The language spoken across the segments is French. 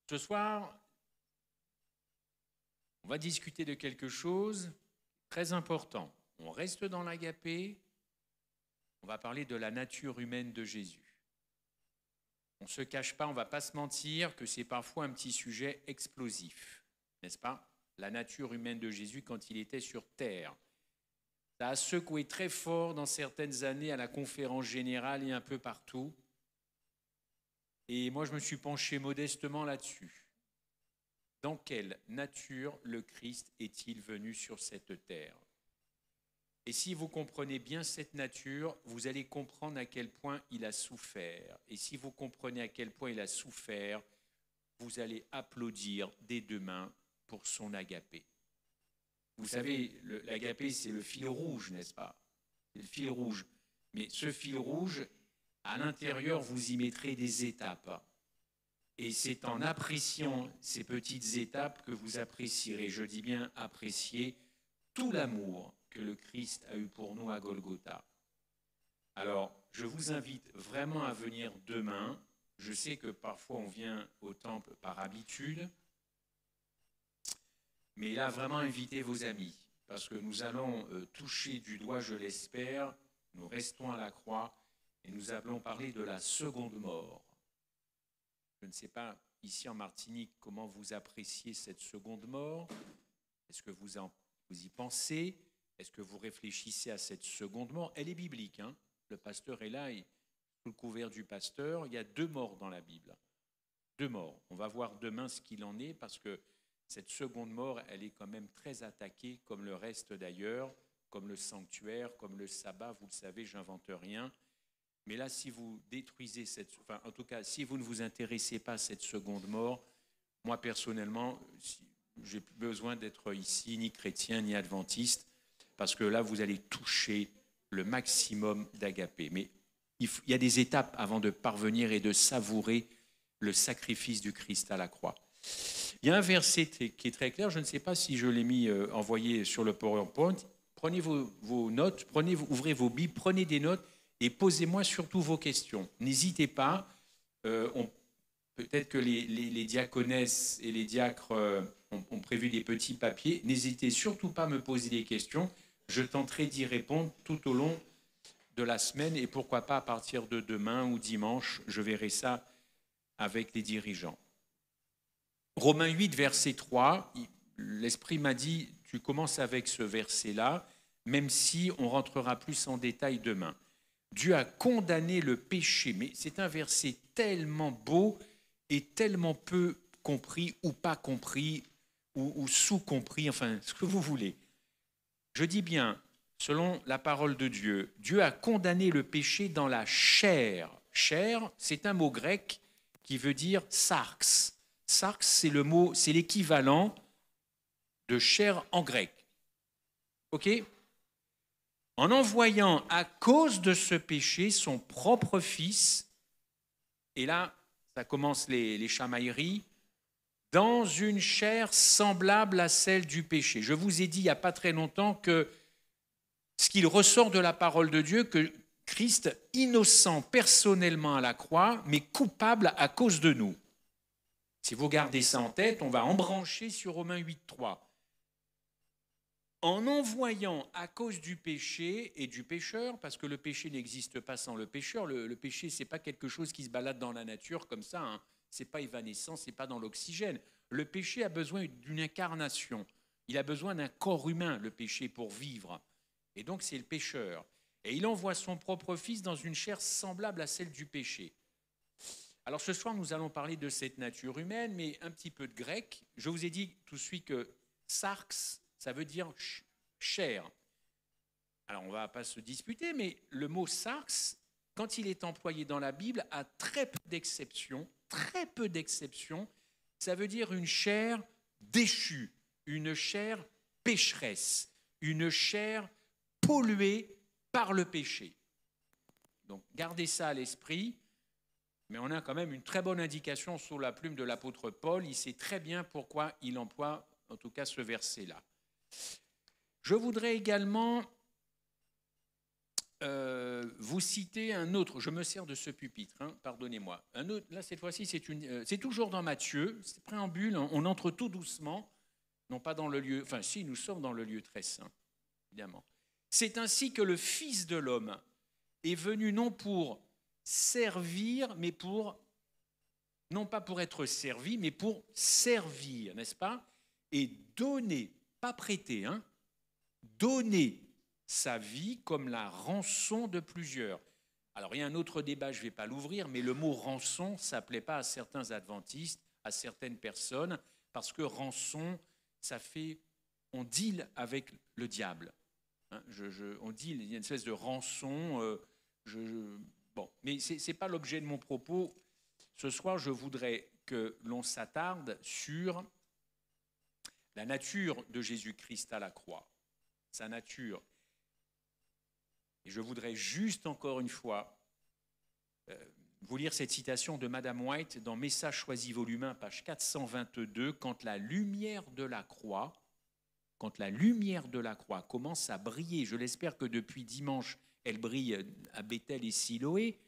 Ce soir, on va discuter de quelque chose de très important. On reste dans l'agapé, on va parler de la nature humaine de Jésus. On ne se cache pas, on ne va pas se mentir que c'est parfois un petit sujet explosif, n'est-ce pas? La nature humaine de Jésus quand il était sur terre. Ça a secoué très fort dans certaines années à la conférence générale et un peu partout. Et moi, je me suis penché modestement là-dessus. Dans quelle nature le Christ est-il venu sur cette terre? Et si vous comprenez bien cette nature, vous allez comprendre à quel point il a souffert. Et si vous comprenez à quel point il a souffert, vous allez applaudir des deux mains pour son agapé. Vous savez, l'agapé, c'est le fil rouge, n'est-ce pas? C'est le fil rouge. Mais ce fil rouge, à l'intérieur, vous y mettrez des étapes. Et c'est en appréciant ces petites étapes que vous apprécierez, je dis bien apprécier, tout l'amour que le Christ a eu pour nous à Golgotha. Alors, je vous invite vraiment à venir demain. Je sais que parfois on vient au temple par habitude, mais là, vraiment, invitez vos amis, parce que nous allons toucher du doigt, je l'espère, nous restons à la croix, et nous allons parler de la seconde mort. Je ne sais pas, ici en Martinique, comment vous appréciez cette seconde mort. Est-ce que vous y pensez? Est-ce que vous réfléchissez à cette seconde mort? Elle est biblique, hein? Le pasteur est là, et sous le couvert du pasteur, il y a 2 morts dans la Bible. 2 morts. On va voir demain ce qu'il en est, parce que cette seconde mort, elle est quand même très attaquée, comme le reste d'ailleurs, comme le sanctuaire, comme le sabbat. Vous le savez, j'invente rien. Mais là, si vous détruisez en tout cas, si vous ne vous intéressez pas à cette seconde mort, moi personnellement, j'ai plus besoin d'être ici ni chrétien ni adventiste, parce que là, vous allez toucher le maximum d'agapé. Mais il y a des étapes avant de parvenir et de savourer le sacrifice du Christ à la croix. Il y a un verset qui est très clair, je ne sais pas si je l'ai envoyé sur le PowerPoint. Prenez vos notes, ouvrez vos Bibles, prenez des notes et posez-moi surtout vos questions. N'hésitez pas, peut-être que les diaconesses et les diacres ont prévu des petits papiers. N'hésitez surtout pas à me poser des questions. Je tenterai d'y répondre tout au long de la semaine et pourquoi pas à partir de demain ou dimanche, je verrai ça avec les dirigeants. Romains 8, verset 3, l'Esprit m'a dit, tu commences avec ce verset-là, même si on rentrera plus en détail demain. Dieu a condamné le péché, mais c'est un verset tellement beau et tellement peu compris ou pas compris ou sous-compris, enfin ce que vous voulez. Je dis bien, selon la parole de Dieu, Dieu a condamné le péché dans la chair. Chair, c'est un mot grec qui veut dire sarx. Sarx, c'est l'équivalent de chair en grec. OK? En envoyant à cause de ce péché son propre fils, et là, ça commence les chamailleries, dans une chair semblable à celle du péché. Je vous ai dit il n'y a pas très longtemps que ce qu'il ressort de la parole de Dieu, que Christ, innocent personnellement à la croix, mais coupable à cause de nous. Si vous gardez ça en tête, on va embrancher sur Romains 8, 3. En envoyant à cause du péché et du pécheur, parce que le péché n'existe pas sans le pécheur, le péché, ce n'est pas quelque chose qui se balade dans la nature comme ça, hein. Ce n'est pas évanescent, ce n'est pas dans l'oxygène. Le péché a besoin d'une incarnation. Il a besoin d'un corps humain, le péché, pour vivre. Et donc, c'est le pécheur. Et il envoie son propre fils dans une chair semblable à celle du péché. Alors, ce soir, nous allons parler de cette nature humaine, mais un petit peu de grec. Je vous ai dit tout de suite que sarx, ça veut dire chair. Alors, on ne va pas se disputer, mais le mot sarx, quand il est employé dans la Bible, a très peu d'exceptions, ça veut dire une chair déchue, une chair pécheresse, une chair polluée par le péché. Donc, gardez ça à l'esprit, mais on a quand même une très bonne indication sous la plume de l'apôtre Paul. Il sait très bien pourquoi il emploie, en tout cas, ce verset-là. Je voudrais également vous vous citez un autre, je me sers de ce pupitre, hein, pardonnez-moi. Un autre, là, cette fois-ci, c'est toujours dans Matthieu, c'est préambule, on entre tout doucement, non pas dans le lieu, enfin si, nous sommes dans le lieu très saint, évidemment. C'est ainsi que le Fils de l'homme est venu non pour servir, mais pour, non pas pour être servi, mais pour servir, n'est-ce pas? Et donner, pas prêter, hein, donner sa vie comme la rançon de plusieurs. Alors il y a un autre débat, je ne vais pas l'ouvrir, mais le mot rançon, ça ne plaît pas à certains adventistes, à certaines personnes, parce que rançon, ça fait, on deal avec le diable. Hein, on deal, il y a une espèce de rançon. Bon, mais ce n'est pas l'objet de mon propos. Ce soir, je voudrais que l'on s'attarde sur la nature de Jésus-Christ à la croix, sa nature. Et je voudrais juste encore une fois vous lire cette citation de Madame White dans Message choisi volume 1, page 422, quand la lumière de la croix commence à briller, je l'espère que depuis dimanche, elle brille à Bethel et Siloé,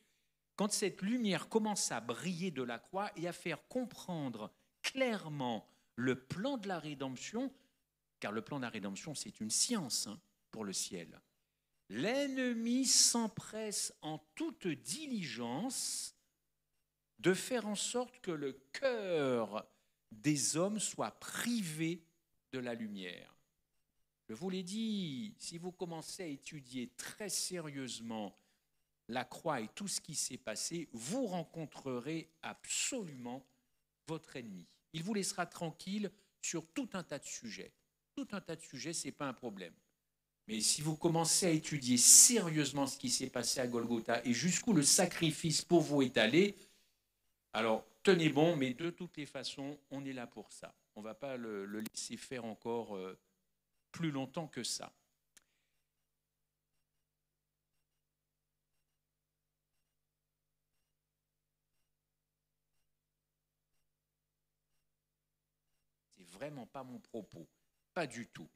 quand cette lumière commence à briller de la croix et à faire comprendre clairement le plan de la rédemption, car le plan de la rédemption, c'est une science pour le ciel. L'ennemi s'empresse en toute diligence de faire en sorte que le cœur des hommes soit privé de la lumière. Je vous l'ai dit, si vous commencez à étudier très sérieusement la croix et tout ce qui s'est passé, vous rencontrerez absolument votre ennemi. Il vous laissera tranquille sur tout un tas de sujets. Tout un tas de sujets, ce n'est pas un problème. Mais si vous commencez à étudier sérieusement ce qui s'est passé à Golgotha et jusqu'où le sacrifice pour vous est allé, alors tenez bon, mais de toutes les façons, on est là pour ça. On ne va pas le laisser faire encore plus longtemps que ça. C'est vraiment pas mon propos, pas du tout.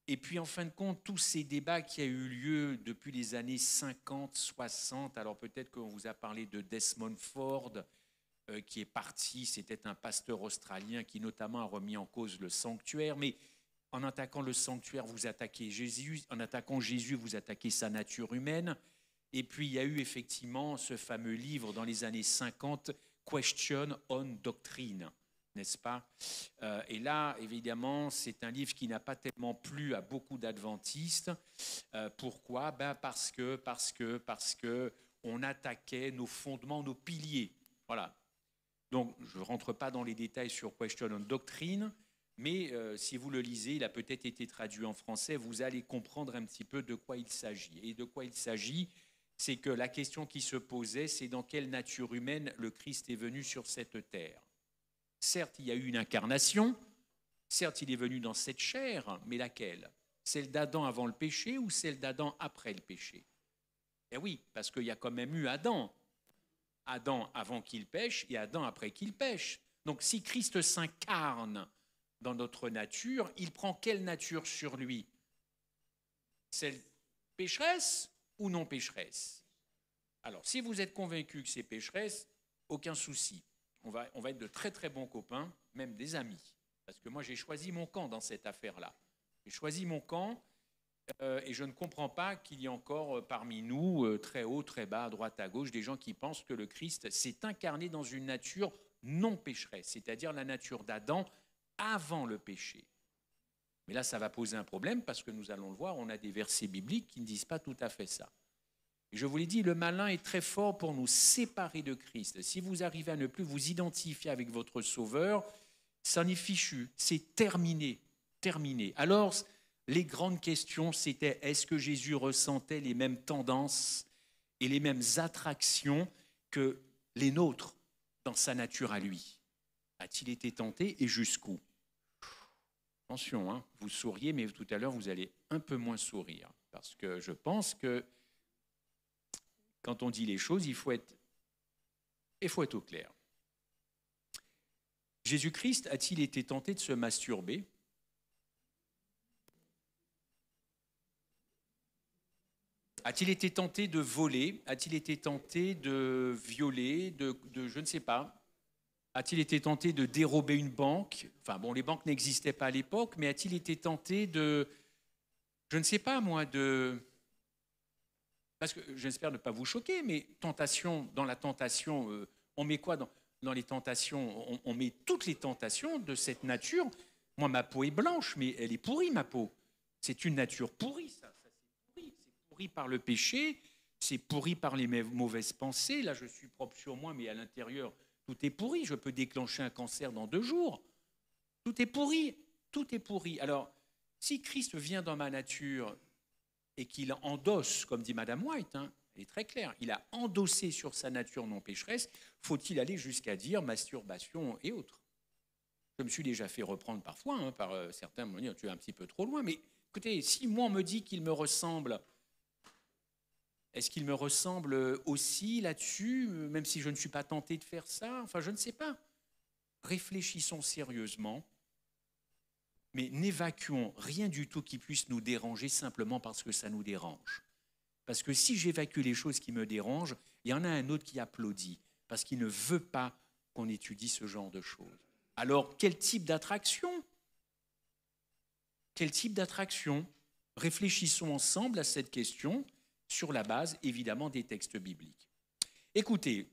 Et puis, en fin de compte, tous ces débats qui ont eu lieu depuis les années 50, 60, alors peut-être qu'on vous a parlé de Desmond Ford, qui est parti, c'était un pasteur australien qui notamment a remis en cause le sanctuaire, mais en attaquant le sanctuaire, vous attaquez Jésus, en attaquant Jésus, vous attaquez sa nature humaine. Et puis, il y a eu effectivement ce fameux livre dans les années 50, Question on Doctrine, n'est-ce pas? Et là, évidemment, c'est un livre qui n'a pas tellement plu à beaucoup d'adventistes. Pourquoi? Parce que on attaquait nos fondements, nos piliers. Voilà. Donc, je ne rentre pas dans les détails sur Question on Doctrine, mais si vous le lisez, il a peut-être été traduit en français, vous allez comprendre un petit peu de quoi il s'agit. Et de quoi il s'agit, c'est que la question qui se posait, c'est dans quelle nature humaine le Christ est venu sur cette terre. Certes, il y a eu une incarnation, certes, il est venu dans cette chair, mais laquelle? Celle d'Adam avant le péché ou celle d'Adam après le péché? Eh oui, parce qu'il y a quand même eu Adam. Adam avant qu'il pêche et Adam après qu'il pêche. Donc si Christ s'incarne dans notre nature, il prend quelle nature sur lui? Celle pécheresse ou non pécheresse? Alors, si vous êtes convaincu que c'est pécheresse, aucun souci. On va être de très très bons copains, même des amis. Parce que moi, j'ai choisi mon camp dans cette affaire-là. J'ai choisi mon camp et je ne comprends pas qu'il y ait encore parmi nous, très haut, très bas, à droite, à gauche, des gens qui pensent que le Christ s'est incarné dans une nature non pécheresse, c'est-à-dire la nature d'Adam avant le péché. Mais là, ça va poser un problème parce que nous allons le voir, on a des versets bibliques qui ne disent pas tout à fait ça. Et je vous l'ai dit, le malin est très fort pour nous séparer de Christ. Si vous arrivez à ne plus vous identifier avec votre Sauveur, ça n'est fichu, c'est terminé, terminé. Alors, les grandes questions, c'était est-ce que Jésus ressentait les mêmes tendances et les mêmes attractions que les nôtres dans sa nature à lui? A-t-il été tenté et jusqu'où? Attention, hein, vous souriez, mais tout à l'heure, vous allez un peu moins sourire. Parce que je pense que quand on dit les choses, il faut être au clair. Jésus-Christ a-t-il été tenté de se masturber? A-t-il été tenté de voler? A-t-il été tenté de violer, je ne sais pas. A-t-il été tenté de dérober une banque? Enfin bon, les banques n'existaient pas à l'époque, mais a-t-il été tenté de, je ne sais pas moi, parce que j'espère ne pas vous choquer, mais tentation, dans la tentation, on met quoi dans les tentations? On met toutes les tentations de cette nature. Moi, ma peau est blanche, mais elle est pourrie, ma peau. C'est une nature pourrie, ça c'est pourri. C'est pourri par le péché, c'est pourri par les mauvaises pensées. Là, je suis propre sur moi, mais à l'intérieur, tout est pourri. Je peux déclencher un cancer dans 2 jours. Tout est pourri, tout est pourri. Alors, si Christ vient dans ma nature et qu'il endosse, comme dit Madame White, elle est très claire, il a endossé sur sa nature non pécheresse, faut-il aller jusqu'à dire masturbation et autres? Je me suis déjà fait reprendre parfois par certains, me dire tu es un petit peu trop loin, mais écoutez, si moi on me dit qu'il me ressemble, est-ce qu'il me ressemble aussi là-dessus, même si je ne suis pas tenté de faire ça? Enfin, je ne sais pas. Réfléchissons sérieusement, mais n'évacuons rien du tout qui puisse nous déranger simplement parce que ça nous dérange. Parce que si j'évacue les choses qui me dérangent, il y en a un autre qui applaudit, parce qu'il ne veut pas qu'on étudie ce genre de choses. Alors, quel type d'attraction? Quel type d'attraction? Réfléchissons ensemble à cette question sur la base, évidemment, des textes bibliques. Écoutez,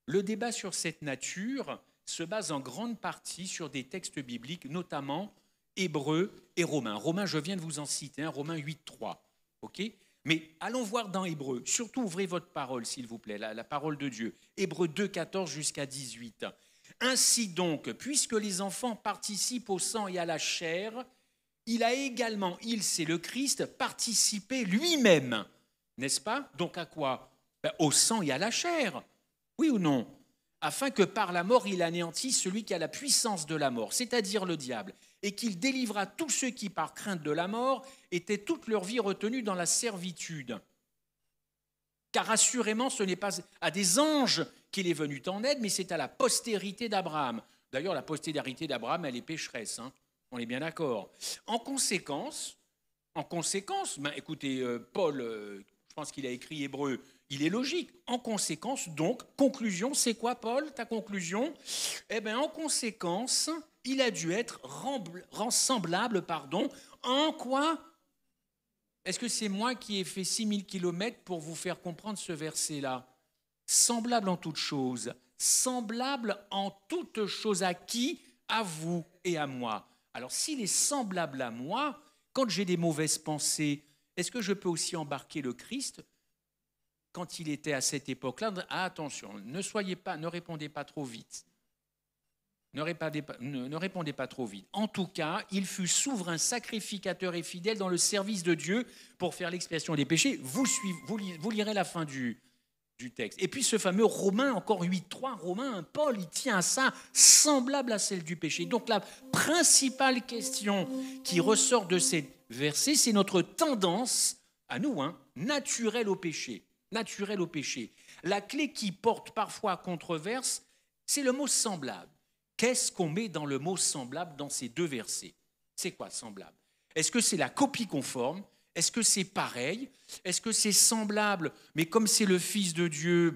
le débat sur cette nature se base en grande partie sur des textes bibliques, notamment Hébreux et Romains. Romains, je viens de vous en citer, Romains 8.3. Ok ? Mais allons voir dans Hébreux. Surtout, ouvrez votre parole, s'il vous plaît, la parole de Dieu. Hébreux 2.14 jusqu'à 18. Ainsi donc, puisque les enfants participent au sang et à la chair, il a également, c'est le Christ, participé lui-même. N'est-ce pas? Donc à quoi? Au sang et à la chair. Oui ou non? Afin que par la mort, il anéantisse celui qui a la puissance de la mort, c'est-à-dire le diable, et qu'il délivra tous ceux qui, par crainte de la mort, étaient toute leur vie retenus dans la servitude. Car assurément, ce n'est pas à des anges qu'il est venu en aide, mais c'est à la postérité d'Abraham. D'ailleurs, la postérité d'Abraham, elle est pécheresse, on est bien d'accord. En conséquence, écoutez, Paul, je pense qu'il a écrit Hébreux, il est logique. En conséquence, donc, conclusion, c'est quoi, Paul, ta conclusion? Eh bien, en conséquence, il a dû être semblable, en quoi? Est-ce que c'est moi qui ai fait 6000 kilomètres pour vous faire comprendre ce verset-là? Semblable en toutes choses. Semblable en toutes choses à qui? À vous et à moi. Alors, s'il est semblable à moi, quand j'ai des mauvaises pensées, est-ce que je peux aussi embarquer le Christ quand il était à cette époque-là? Attention, ne répondez pas trop vite. Ne répondez pas trop vite. En tout cas, il fut souverain, sacrificateur et fidèle dans le service de Dieu pour faire l'expiation des péchés. Vous lirez la fin du texte. Et puis ce fameux Romains, encore 8.3, Romains, Paul, il tient à ça, semblable à celle du péché. Donc la principale question qui ressort de ces versets, c'est notre tendance, à nous, naturelle au péché. Naturelle au péché. La clé qui porte parfois à controverse, c'est le mot semblable. Qu'est-ce qu'on met dans le mot semblable dans ces 2 versets? C'est quoi semblable? Est-ce que c'est la copie conforme? Est-ce que c'est pareil? Est-ce que c'est semblable? Mais comme c'est le Fils de Dieu,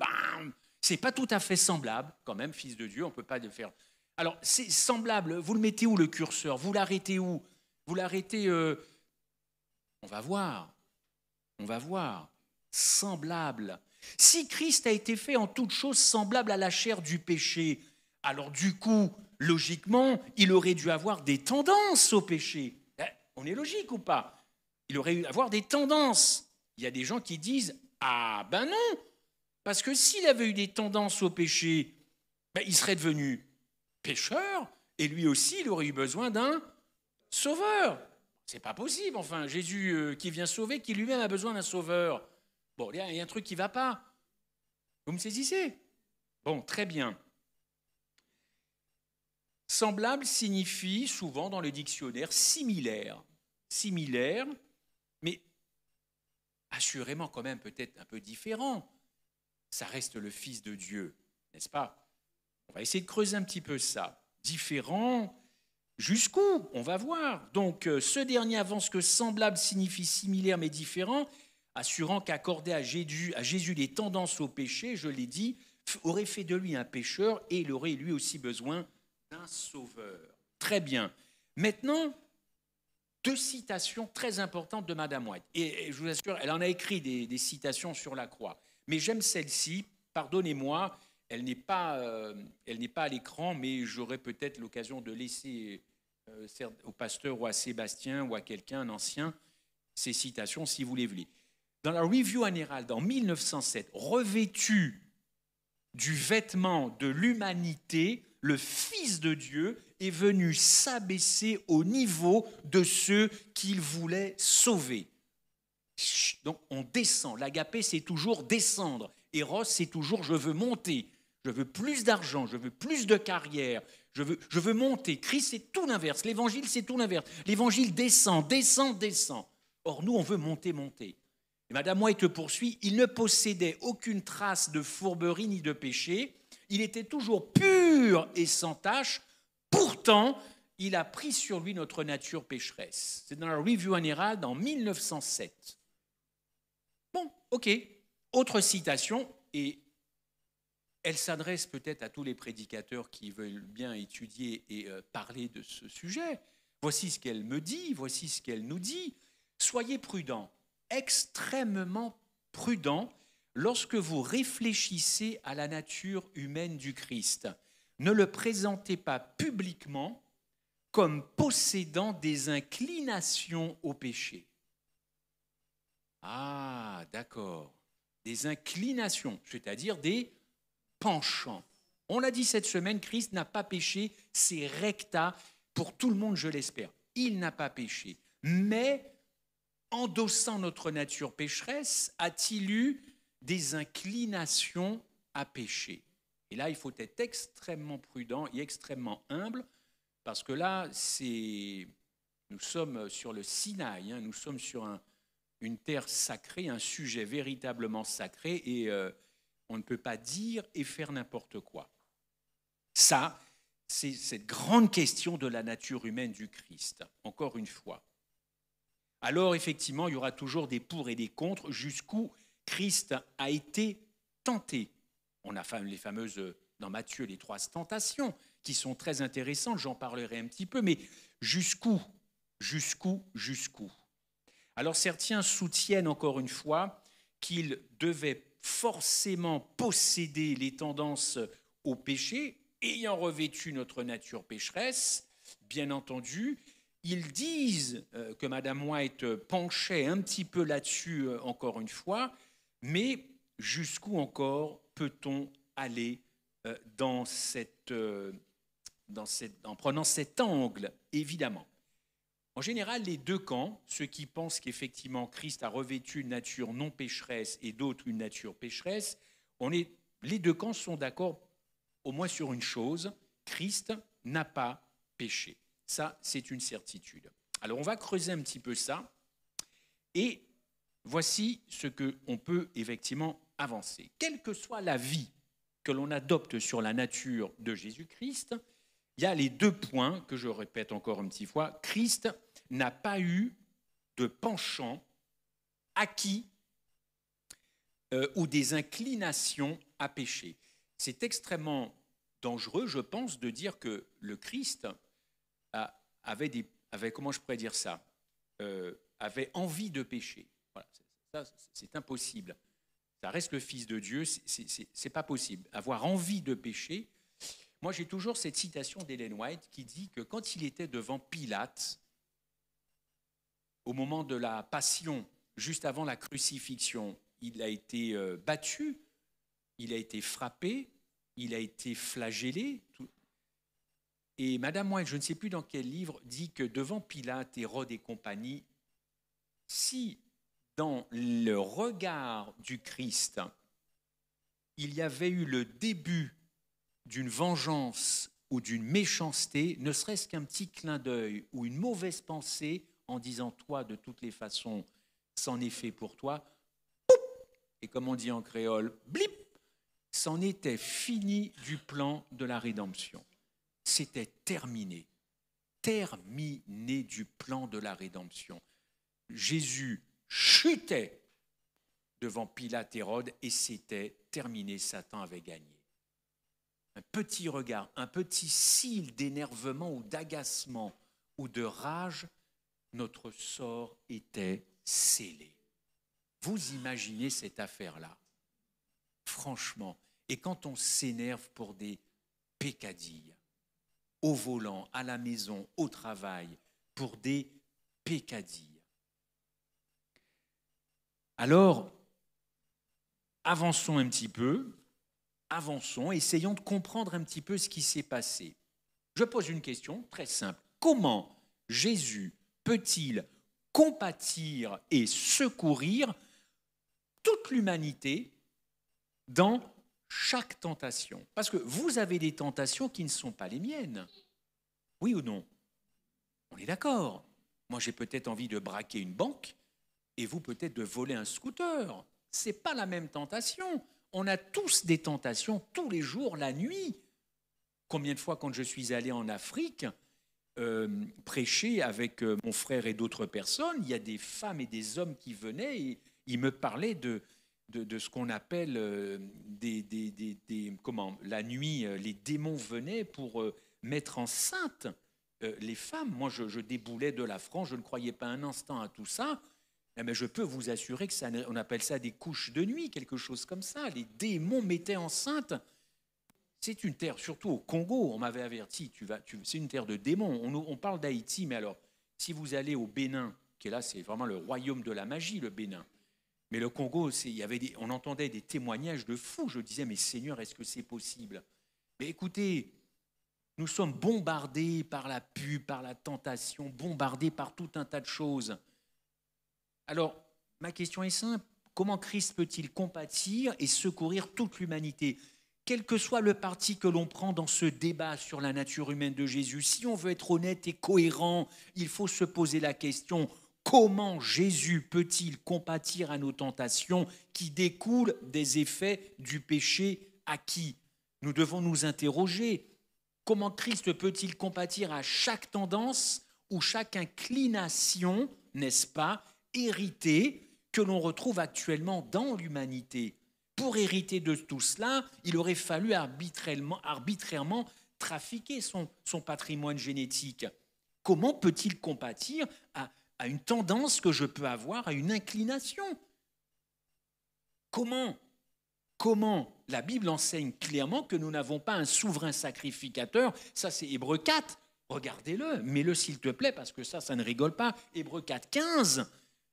c'est pas tout à fait semblable. Quand même, Fils de Dieu, on ne peut pas le faire. Alors, c'est semblable. Vous le mettez où, le curseur? Vous l'arrêtez où? Vous l'arrêtez... On va voir. Semblable. Si Christ a été fait en toute chose semblable à la chair du péché, alors du coup, logiquement, il aurait dû avoir des tendances au péché. On est logique ou pas? Il aurait dû avoir des tendances. Il y a des gens qui disent « Ah ben non !» Parce que s'il avait eu des tendances au péché, il serait devenu pécheur et lui aussi, il aurait eu besoin d'un sauveur. C'est pas possible, enfin, Jésus qui vient sauver, qui lui-même a besoin d'un sauveur. Bon, il y a un truc qui ne va pas. Vous me saisissez? Bon, très bien. Semblable signifie souvent dans le dictionnaire similaire. Similaire, mais assurément quand même peut-être un peu différent. Ça reste le Fils de Dieu, n'est-ce pas? On va essayer de creuser un petit peu ça. Différent, jusqu'où? On va voir. Donc, ce dernier avance que semblable signifie similaire mais différent. assurant qu'accorder à Jésus les tendances au péché, je l'ai dit, aurait fait de lui un pécheur et il aurait lui aussi besoin d'un sauveur. Très bien. Maintenant, deux citations très importantes de Madame White. Et je vous assure, elle en a écrit des citations sur la croix. Mais j'aime celle-ci, pardonnez-moi, elle n'est pas à l'écran, mais j'aurai peut-être l'occasion de laisser au pasteur ou à Sébastien ou à quelqu'un, un ancien, ces citations si vous les voulez. Dans la Review and Herald, en 1907, revêtu du vêtement de l'humanité, le Fils de Dieu est venu s'abaisser au niveau de ceux qu'il voulait sauver. Donc on descend. L'agapé, c'est toujours descendre. Eros, c'est toujours je veux monter. Je veux plus d'argent, je veux plus de carrière, je veux monter. Christ, c'est tout l'inverse. L'évangile, c'est tout l'inverse. L'évangile descend, descend, descend. Or, nous, on veut monter, monter. Et Madame White poursuit, il ne possédait aucune trace de fourberie ni de péché. Il était toujours pur et sans tache. Pourtant, il a pris sur lui notre nature pécheresse. C'est dans la Review and Herald en 1907. Bon, ok. Autre citation, et elle s'adresse peut-être à tous les prédicateurs qui veulent bien étudier et parler de ce sujet. Voici ce qu'elle me dit, voici ce qu'elle nous dit. Soyez prudents, extrêmement prudents, lorsque vous réfléchissez à la nature humaine du Christ. Ne le présentez pas publiquement comme possédant des inclinations au péché. Ah, d'accord. Des inclinations, c'est-à-dire des penchants. On l'a dit cette semaine, Christ n'a pas péché, c'est recta pour tout le monde, je l'espère. Il n'a pas péché. Mais, endossant notre nature pécheresse, a-t-il eu des inclinations à pécher? Et là, il faut être extrêmement prudent et extrêmement humble, parce que là, nous sommes sur le Sinaï, nous sommes sur une terre sacrée, un sujet véritablement sacré, et on ne peut pas dire et faire n'importe quoi. Ça, c'est cette grande question de la nature humaine du Christ, encore une fois. Alors, effectivement, il y aura toujours des pour et des contre, jusqu'où Christ a été tenté. On a les fameuses, dans Matthieu, les 3 tentations, qui sont très intéressantes, j'en parlerai un petit peu, mais jusqu'où? Alors, certains soutiennent, encore une fois, qu'il devait forcément posséder les tendances au péché, ayant revêtu notre nature pécheresse, bien entendu. Ils disent que Madame White penchait un petit peu là-dessus, encore une fois, mais jusqu'où encore peut-on aller en prenant cet angle, évidemment. En général, les deux camps, ceux qui pensent qu'effectivement Christ a revêtu une nature non pécheresse et d'autres une nature pécheresse, les deux camps sont d'accord au moins sur une chose, Christ n'a pas péché. Ça, c'est une certitude. Alors, on va creuser un petit peu ça, et voici ce qu'on peut effectivement avancer. Quelle que soit la vie que l'on adopte sur la nature de Jésus-Christ, il y a les 2 points que je répète encore une petite fois. Christ n'a pas eu de penchant acquis ou des inclinations à pécher. C'est extrêmement dangereux, je pense, de dire que le Christ avait comment je pourrais dire ça, avait envie de pécher. Voilà, ça, c'est impossible. Ça reste le Fils de Dieu, c'est pas possible. Avoir envie de pécher. Moi, j'ai toujours cette citation d'Ellen White qui dit que quand il était devant Pilate, au moment de la passion, juste avant la crucifixion, il a été battu, il a été frappé, il a été flagellé. Et Madame White, je ne sais plus dans quel livre, dit que devant Pilate, Hérode et compagnie, si dans le regard du Christ, il y avait eu le début d'une vengeance ou d'une méchanceté, ne serait-ce qu'un petit clin d'œil ou une mauvaise pensée en disant « toi, de toutes les façons, c'en est fait pour toi », et comme on dit en créole, blip, c'en était fini du plan de la rédemption. C'était terminé du plan de la rédemption. Jésus chutait devant Pilate et Hérode, et c'était terminé, Satan avait gagné. Un petit regard, un petit cil d'énervement ou d'agacement ou de rage, notre sort était scellé. Vous imaginez cette affaire-là, franchement. Et quand on s'énerve pour des peccadilles, au volant, à la maison, au travail, pour des peccadilles. Alors, avançons un petit peu, essayons de comprendre un petit peu ce qui s'est passé. Je pose une question très simple. Comment Jésus peut-il compatir et secourir toute l'humanité dans chaque tentation? Parce que vous avez des tentations qui ne sont pas les miennes. Oui ou non? On est d'accord. Moi, j'ai peut-être envie de braquer une banque et vous peut-être de voler un scooter. Ce n'est pas la même tentation. On a tous des tentations tous les jours, la nuit. Combien de fois, quand je suis allé en Afrique, prêcher avec mon frère et d'autres personnes, il y a des femmes et des hommes qui venaient et ils me parlaient de ce qu'on appelle la nuit, les démons venaient pour mettre enceinte les femmes. Moi, je déboulais de la France, je ne croyais pas un instant à tout ça. Mais je peux vous assurer que on appelle ça des couches de nuit, quelque chose comme ça. Les démons mettaient enceinte. C'est une terre, surtout au Congo, on m'avait averti, c'est une terre de démons. On parle d'Haïti, mais alors, si vous allez au Bénin, qui est là, c'est vraiment le royaume de la magie, le Bénin. Mais le Congo, on entendait des témoignages de fous. Je disais, mais Seigneur, est-ce que c'est possible? Mais écoutez, nous sommes bombardés par la pub, par la tentation, bombardés par tout un tas de choses. Alors, ma question est simple. Comment Christ peut-il compatir et secourir toute l'humanité? Quel que soit le parti que l'on prend dans ce débat sur la nature humaine de Jésus, si on veut être honnête et cohérent, il faut se poser la question, comment Jésus peut-il compatir à nos tentations qui découlent des effets du péché acquis? Nous devons nous interroger, comment Christ peut-il compatir à chaque tendance ou chaque inclination, n'est-ce pas, héritée que l'on retrouve actuellement dans l'humanité? Pour hériter de tout cela, il aurait fallu arbitrairement trafiquer son patrimoine génétique. Comment peut-il compatir à une tendance que je peux avoir, à une inclination? Comment la Bible enseigne clairement que nous n'avons pas un souverain sacrificateur. Ça, c'est Hébreux 4. Regardez-le, mets-le s'il te plaît, parce que ça ne rigole pas. Hébreux 4, 15.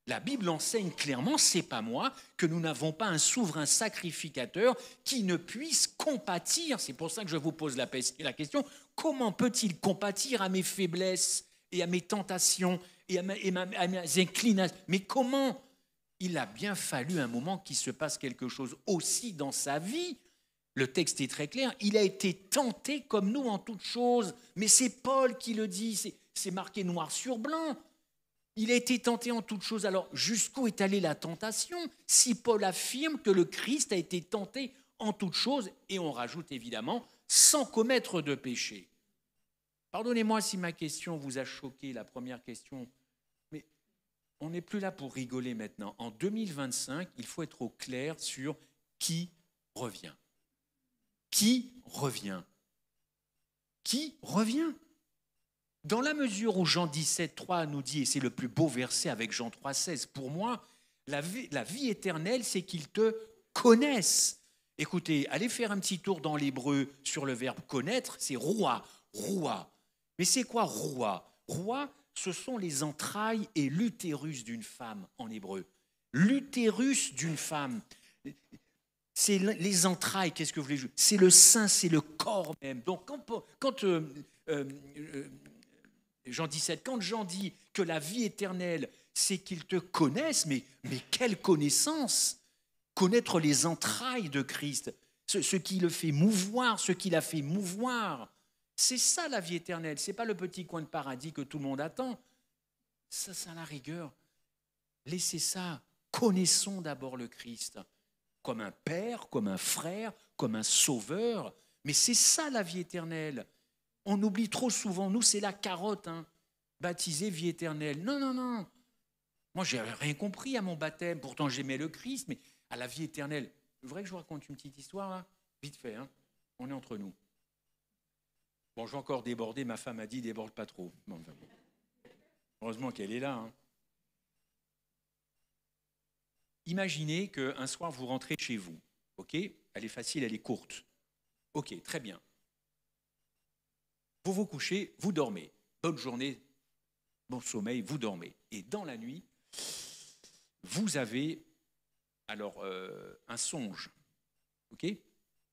La Bible enseigne clairement, c'est pas moi, que nous n'avons pas un souverain sacrificateur qui ne puisse compatir. C'est pour ça que je vous pose la question, comment peut-il compatir à mes faiblesses et à mes tentations et à mes inclinations? Mais comment? Il a bien fallu un moment qu'il se passe quelque chose aussi dans sa vie. Le texte est très clair, il a été tenté comme nous en toutes choses. Mais c'est Paul qui le dit, c'est marqué noir sur blanc. Il a été tenté en toutes choses. Alors, jusqu'où est allée la tentation? Si Paul affirme que le Christ a été tenté en toutes choses, et on rajoute évidemment, sans commettre de péché. Pardonnez-moi si ma question vous a choqué, la première question, mais on n'est plus là pour rigoler maintenant. En 2025, il faut être au clair sur qui revient. Qui revient? Qui revient? Dans la mesure où Jean 17, 3 nous dit, et c'est le plus beau verset avec Jean 3, 16, pour moi, la vie éternelle, c'est qu'ils te connaissent. Écoutez, allez faire un petit tour dans l'hébreu sur le verbe connaître, c'est roua, roua. Mais c'est quoi roua? Roua, ce sont les entrailles et l'utérus d'une femme en hébreu. L'utérus d'une femme, c'est les entrailles, qu'est-ce que vous voulez dire? C'est le sein, c'est le corps même. Donc quand Jean 17, quand Jean dit que la vie éternelle, c'est qu'ils te connaissent, mais quelle connaissance! Connaître les entrailles de Christ, ce qui le fait mouvoir, ce qui l'a fait mouvoir. C'est ça la vie éternelle, ce n'est pas le petit coin de paradis que tout le monde attend. Ça à la rigueur. Laissez ça. Connaissons d'abord le Christ comme un père, comme un frère, comme un sauveur. Mais c'est ça la vie éternelle. On oublie trop souvent, nous c'est la carotte, baptisé vie éternelle. Non. Moi j'ai rien compris à mon baptême, pourtant j'aimais le Christ, mais à la vie éternelle. Vous voudrez que je vous raconte une petite histoire, là? Vite fait, hein? On est entre nous. Bon, je vais encore déborder, ma femme a dit, déborde pas trop. Bon, enfin, bon. Heureusement qu'elle est là, hein. Imaginez qu'un soir, vous rentrez chez vous, ok? Elle est facile, elle est courte. Ok, très bien. Vous vous couchez, vous dormez. Bonne journée, bon sommeil, vous dormez. Et dans la nuit, vous avez alors un songe, ok?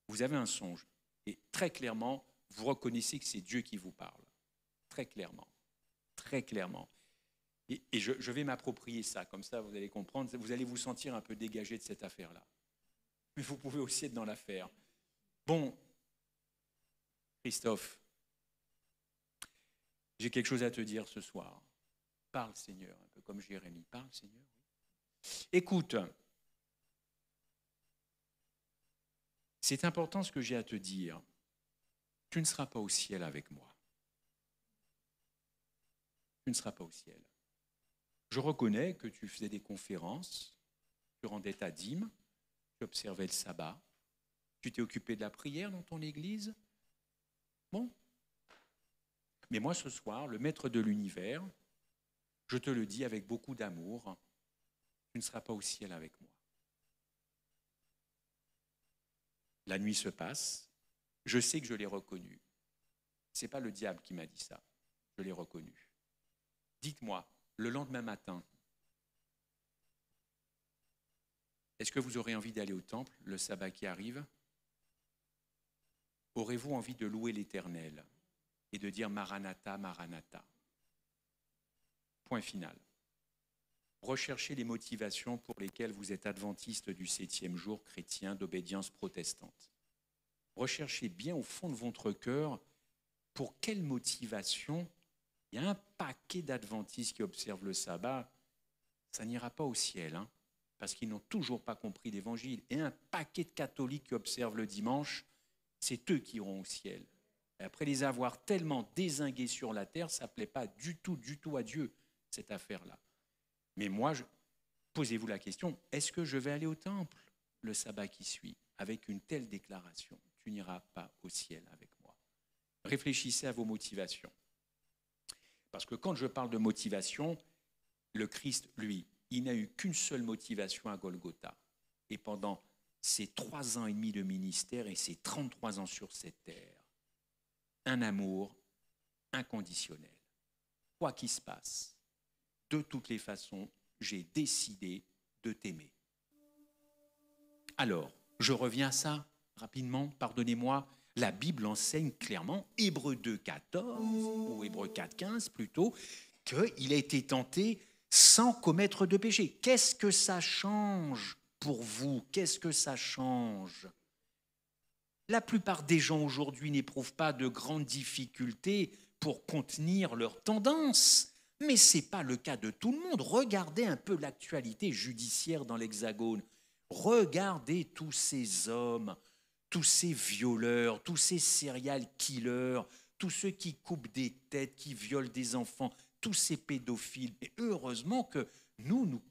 Vous avez un songe. Et très clairement, vous reconnaissez que c'est Dieu qui vous parle. Très clairement. Très clairement. Et je vais m'approprier ça, comme ça vous allez comprendre, vous allez vous sentir un peu dégagé de cette affaire-là. Mais vous pouvez aussi être dans l'affaire. Bon, Christophe, j'ai quelque chose à te dire ce soir. Parle, Seigneur, un peu comme Jérémie. Parle, Seigneur. Écoute, c'est important ce que j'ai à te dire. Tu ne seras pas au ciel avec moi. Tu ne seras pas au ciel. Je reconnais que tu faisais des conférences, tu rendais ta dîme, tu observais le sabbat, tu t'es occupé de la prière dans ton église. Bon. Mais moi, ce soir, le maître de l'univers, je te le dis avec beaucoup d'amour, tu ne seras pas au ciel avec moi. La nuit se passe, je sais que je l'ai reconnu. Ce n'est pas le diable qui m'a dit ça, je l'ai reconnu. Dites-moi, le lendemain matin, est-ce que vous aurez envie d'aller au temple, le sabbat qui arrive? Aurez-vous envie de louer l'Éternel et de dire Maranatha, Maranatha? Point final. Recherchez les motivations pour lesquelles vous êtes adventiste du 7e jour chrétien d'obédience protestante. Recherchez bien au fond de votre cœur pour quelle motivation. Il y a un paquet d'adventistes qui observent le sabbat, ça n'ira pas au ciel, hein, parce qu'ils n'ont toujours pas compris l'évangile. Et un paquet de catholiques qui observent le dimanche, c'est eux qui iront au ciel. Et après les avoir tellement dézingués sur la terre, ça ne plaît pas du tout à Dieu, cette affaire-là. Mais moi, posez-vous la question, est-ce que je vais aller au temple le sabbat qui suit avec une telle déclaration? Tu n'iras pas au ciel avec moi. Réfléchissez à vos motivations. Parce que quand je parle de motivation, le Christ, lui, il n'a eu qu'une seule motivation à Golgotha. Et pendant ses 3 ans et demi de ministère et ses 33 ans sur cette terre, un amour inconditionnel. Quoi qu'il se passe, de toutes les façons, j'ai décidé de t'aimer. Alors, je reviens à ça rapidement, pardonnez-moi. La Bible enseigne clairement, Hébreux 2,14, ou Hébreux 4,15 plutôt, qu'il a été tenté sans commettre de péché. Qu'est-ce que ça change pour vous? Qu'est-ce que ça change? La plupart des gens aujourd'hui n'éprouvent pas de grandes difficultés pour contenir leurs tendances. Mais ce n'est pas le cas de tout le monde. Regardez un peu l'actualité judiciaire dans l'Hexagone. Regardez tous ces hommes, tous ces violeurs, tous ces serial killers, tous ceux qui coupent des têtes, qui violent des enfants, tous ces pédophiles. Et heureusement que nous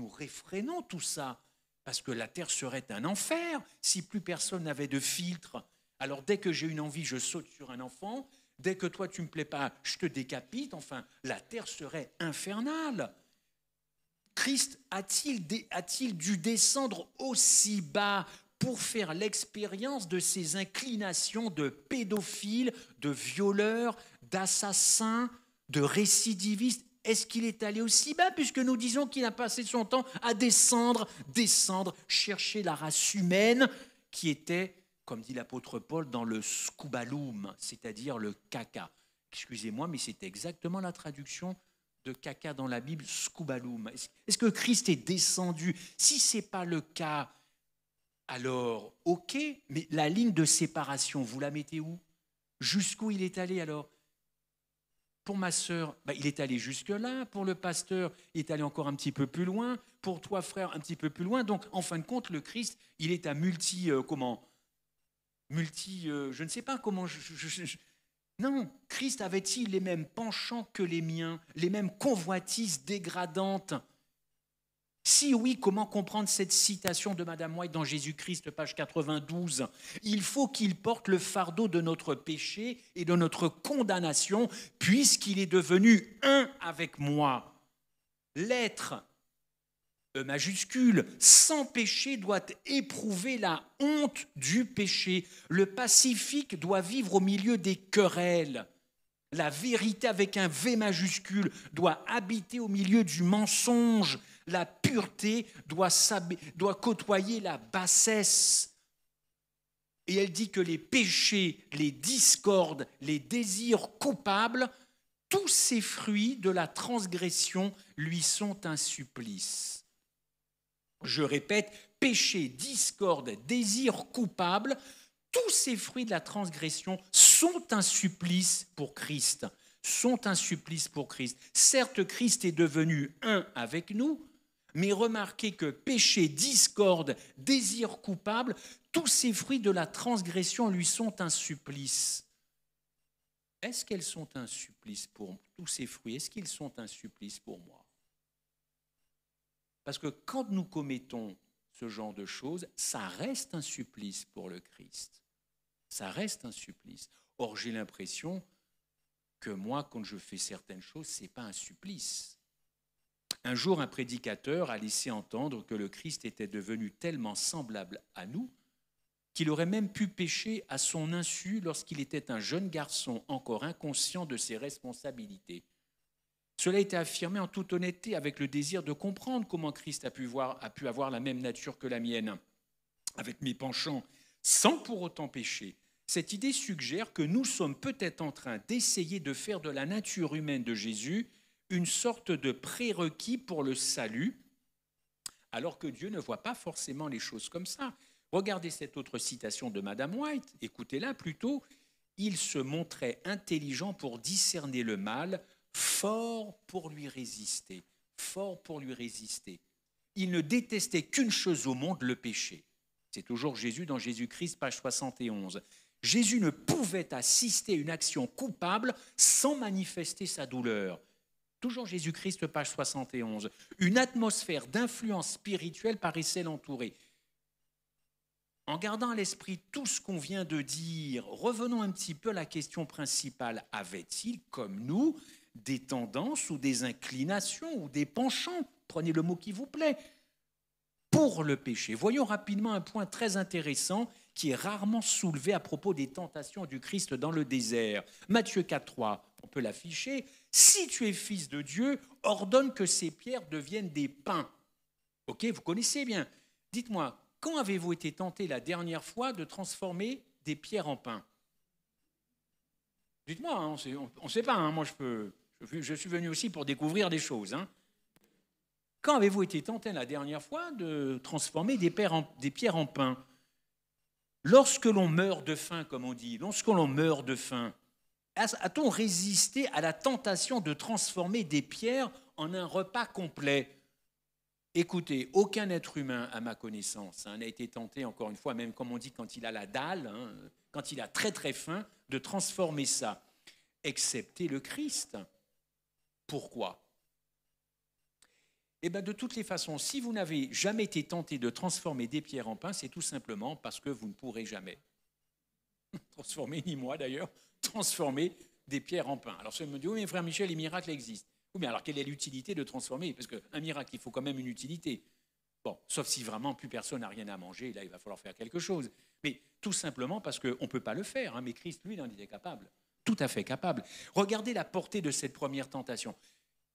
réfrénons tout ça, parce que la terre serait un enfer si plus personne n'avait de filtre. Alors dès que j'ai une envie, je saute sur un enfant. Dès que toi, tu ne me plais pas, je te décapite. Enfin, la terre serait infernale. Christ a-t-il dû descendre aussi bas pour faire l'expérience de ces inclinations de pédophiles, de violeurs, d'assassins, de récidivistes? Est-ce qu'il est allé aussi bas, puisque nous disons qu'il a passé son temps à descendre, chercher la race humaine qui était, comme dit l'apôtre Paul, dans le scubaloum, c'est-à-dire le caca. Excusez-moi, mais c'est exactement la traduction de caca dans la Bible, scubaloum. Est-ce que Christ est descendu? Si ce n'est pas le cas, alors, ok, mais la ligne de séparation, vous la mettez où? Jusqu'où il est allé alors? Pour ma sœur, il est allé jusque-là. Pour le pasteur, il est allé encore un petit peu plus loin. Pour toi, frère, un petit peu plus loin. Donc, en fin de compte, le Christ, il est à je ne sais pas comment... Non, Christ avait-il les mêmes penchants que les miens, les mêmes convoitises dégradantes? Si oui, comment comprendre cette citation de Madame White dans Jésus-Christ, page 92 ? Il faut qu'il porte le fardeau de notre péché et de notre condamnation, puisqu'il est devenu un avec moi. L'être, E majuscule, sans péché doit éprouver la honte du péché. Le pacifique doit vivre au milieu des querelles. La vérité avec un V majuscule doit habiter au milieu du mensonge. La pureté doit côtoyer la bassesse. Et elle dit que les péchés, les discordes, les désirs coupables, tous ces fruits de la transgression lui sont un supplice. Je répète, péché, discorde, désir coupable, tous ces fruits de la transgression sont un supplice pour Christ. Sont un supplice pour Christ. Certes, Christ est devenu un avec nous, mais remarquez que péché, discorde, désir coupable, tous ces fruits de la transgression lui sont un supplice. Est-ce qu'elles sont un supplice pour tous ces fruits? Est-ce qu'ils sont un supplice pour moi? Parce que quand nous commettons ce genre de choses, ça reste un supplice pour le Christ. Ça reste un supplice. Or, j'ai l'impression que moi, quand je fais certaines choses, ce n'est pas un supplice. Un jour, un prédicateur a laissé entendre que le Christ était devenu tellement semblable à nous qu'il aurait même pu pécher à son insu lorsqu'il était un jeune garçon encore inconscient de ses responsabilités. Cela a été affirmé en toute honnêteté avec le désir de comprendre comment Christ a pu avoir la même nature que la mienne, avec mes penchants, sans pour autant pécher. Cette idée suggère que nous sommes peut-être en train d'essayer de faire de la nature humaine de Jésus une sorte de prérequis pour le salut, alors que Dieu ne voit pas forcément les choses comme ça. Regardez cette autre citation de Madame White, écoutez-la plutôt. Il se montrait intelligent pour discerner le mal, fort pour lui résister, fort pour lui résister. Il ne détestait qu'une chose au monde, le péché. C'est toujours Jésus dans Jésus-Christ, page 71. Jésus ne pouvait assister à une action coupable sans manifester sa douleur. Toujours Jésus-Christ, page 71. Une atmosphère d'influence spirituelle paraissait l'entourer. En gardant à l'esprit tout ce qu'on vient de dire, revenons un petit peu à la question principale. Avait-il, comme nous, des tendances ou des inclinations ou des penchants, prenez le mot qui vous plaît, pour le péché? Voyons rapidement un point très intéressant qui est rarement soulevé à propos des tentations du Christ dans le désert. Matthieu 4,3, on peut l'afficher. « Si tu es fils de Dieu, ordonne que ces pierres deviennent des pains. » Ok, vous connaissez bien. Dites-moi, quand avez-vous été tenté la dernière fois de transformer des pierres en pain? Dites-moi, hein, on ne sait pas, hein, moi je suis venu aussi pour découvrir des choses. Hein. Quand avez-vous été tenté la dernière fois de transformer des pierres en pain? Lorsque l'on meurt de faim, comme on dit, lorsque l'on meurt de faim, a-t-on résisté à la tentation de transformer des pierres en un repas complet? Écoutez, aucun être humain, à ma connaissance, n'a été tenté, encore une fois, même comme on dit quand il a la dalle, quand il a très très faim, de transformer ça, excepté le Christ. Pourquoi? Eh bien, de toutes les façons, si vous n'avez jamais été tenté de transformer des pierres en pain, c'est tout simplement parce que vous ne pourrez jamais transformer, ni moi d'ailleurs, transformer des pierres en pain. Alors, ça me dit, oui, mais frère Michel, les miracles existent. Oui, mais alors, quelle est l'utilité de transformer? Parce qu'un miracle, il faut quand même une utilité. Bon, sauf si vraiment plus personne n'a rien à manger, là, il va falloir faire quelque chose. Mais tout simplement parce qu'on ne peut pas le faire. Hein, mais Christ, lui, il en était capable. Tout à fait capable. Regardez la portée de cette première tentation.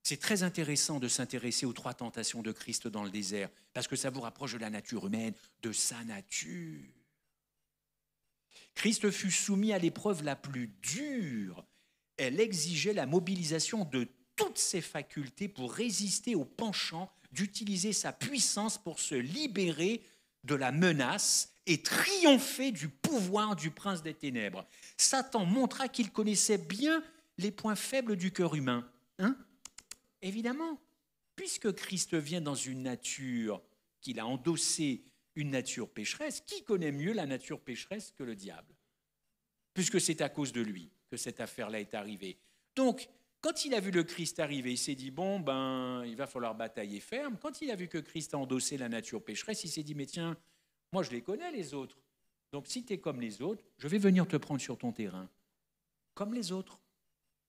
C'est très intéressant de s'intéresser aux 3 tentations de Christ dans le désert, parce que ça vous rapproche de la nature humaine, de sa nature. Christ fut soumis à l'épreuve la plus dure. Elle exigeait la mobilisation de toutes ses facultés pour résister au penchant d'utiliser sa puissance pour se libérer de la menace et triompher du pouvoir du prince des ténèbres. Satan montra qu'il connaissait bien les points faibles du cœur humain. Hein? Évidemment, puisque Christ vient dans une nature qu'il a endossée, une nature pécheresse, qui connaît mieux la nature pécheresse que le diable? Puisque c'est à cause de lui que cette affaire-là est arrivée. Donc, Quand il a vu le Christ arriver, il s'est dit, bon, il va falloir batailler ferme. Quand il a vu que Christ a endossé la nature pécheresse, il s'est dit, mais tiens, moi je les connais les autres. Donc si tu es comme les autres, je vais venir te prendre sur ton terrain. Comme les autres.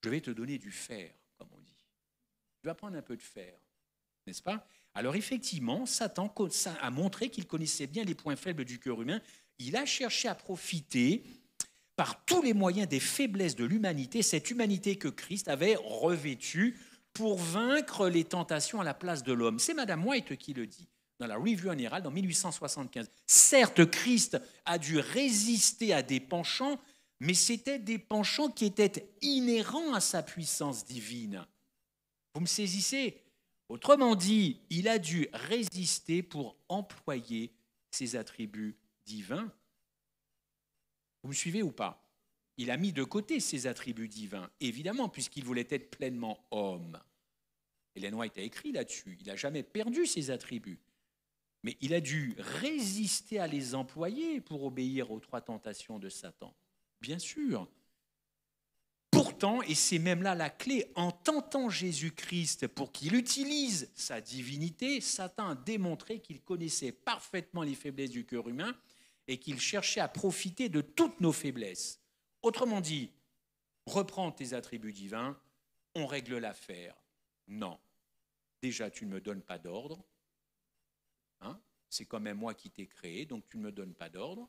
Je vais te donner du fer, comme on dit. Tu vas prendre un peu de fer, n'est-ce pas? Alors effectivement, Satan a montré qu'il connaissait bien les points faibles du cœur humain. Il a cherché à profiter par tous les moyens des faiblesses de l'humanité, cette humanité que Christ avait revêtue pour vaincre les tentations à la place de l'homme. C'est Madame White qui le dit dans la Review and Herald en 1875. Certes, Christ a dû résister à des penchants, mais c'était des penchants qui étaient inhérents à sa puissance divine. Vous me saisissez? Autrement dit, il a dû résister pour employer ses attributs divins. Vous me suivez ou pas? Il a mis de côté ses attributs divins, évidemment, puisqu'il voulait être pleinement homme. Ellen White a écrit là-dessus, il n'a jamais perdu ses attributs. Mais il a dû résister à les employer pour obéir aux 3 tentations de Satan. Bien sûr. Pourtant, et c'est même là la clé, en tentant Jésus-Christ pour qu'il utilise sa divinité, Satan a démontré qu'il connaissait parfaitement les faiblesses du cœur humain et qu'il cherchait à profiter de toutes nos faiblesses. Autrement dit, reprends tes attributs divins, on règle l'affaire. Non. Déjà, tu ne me donnes pas d'ordre. C'est quand même moi qui t'ai créé, donc tu ne me donnes pas d'ordre.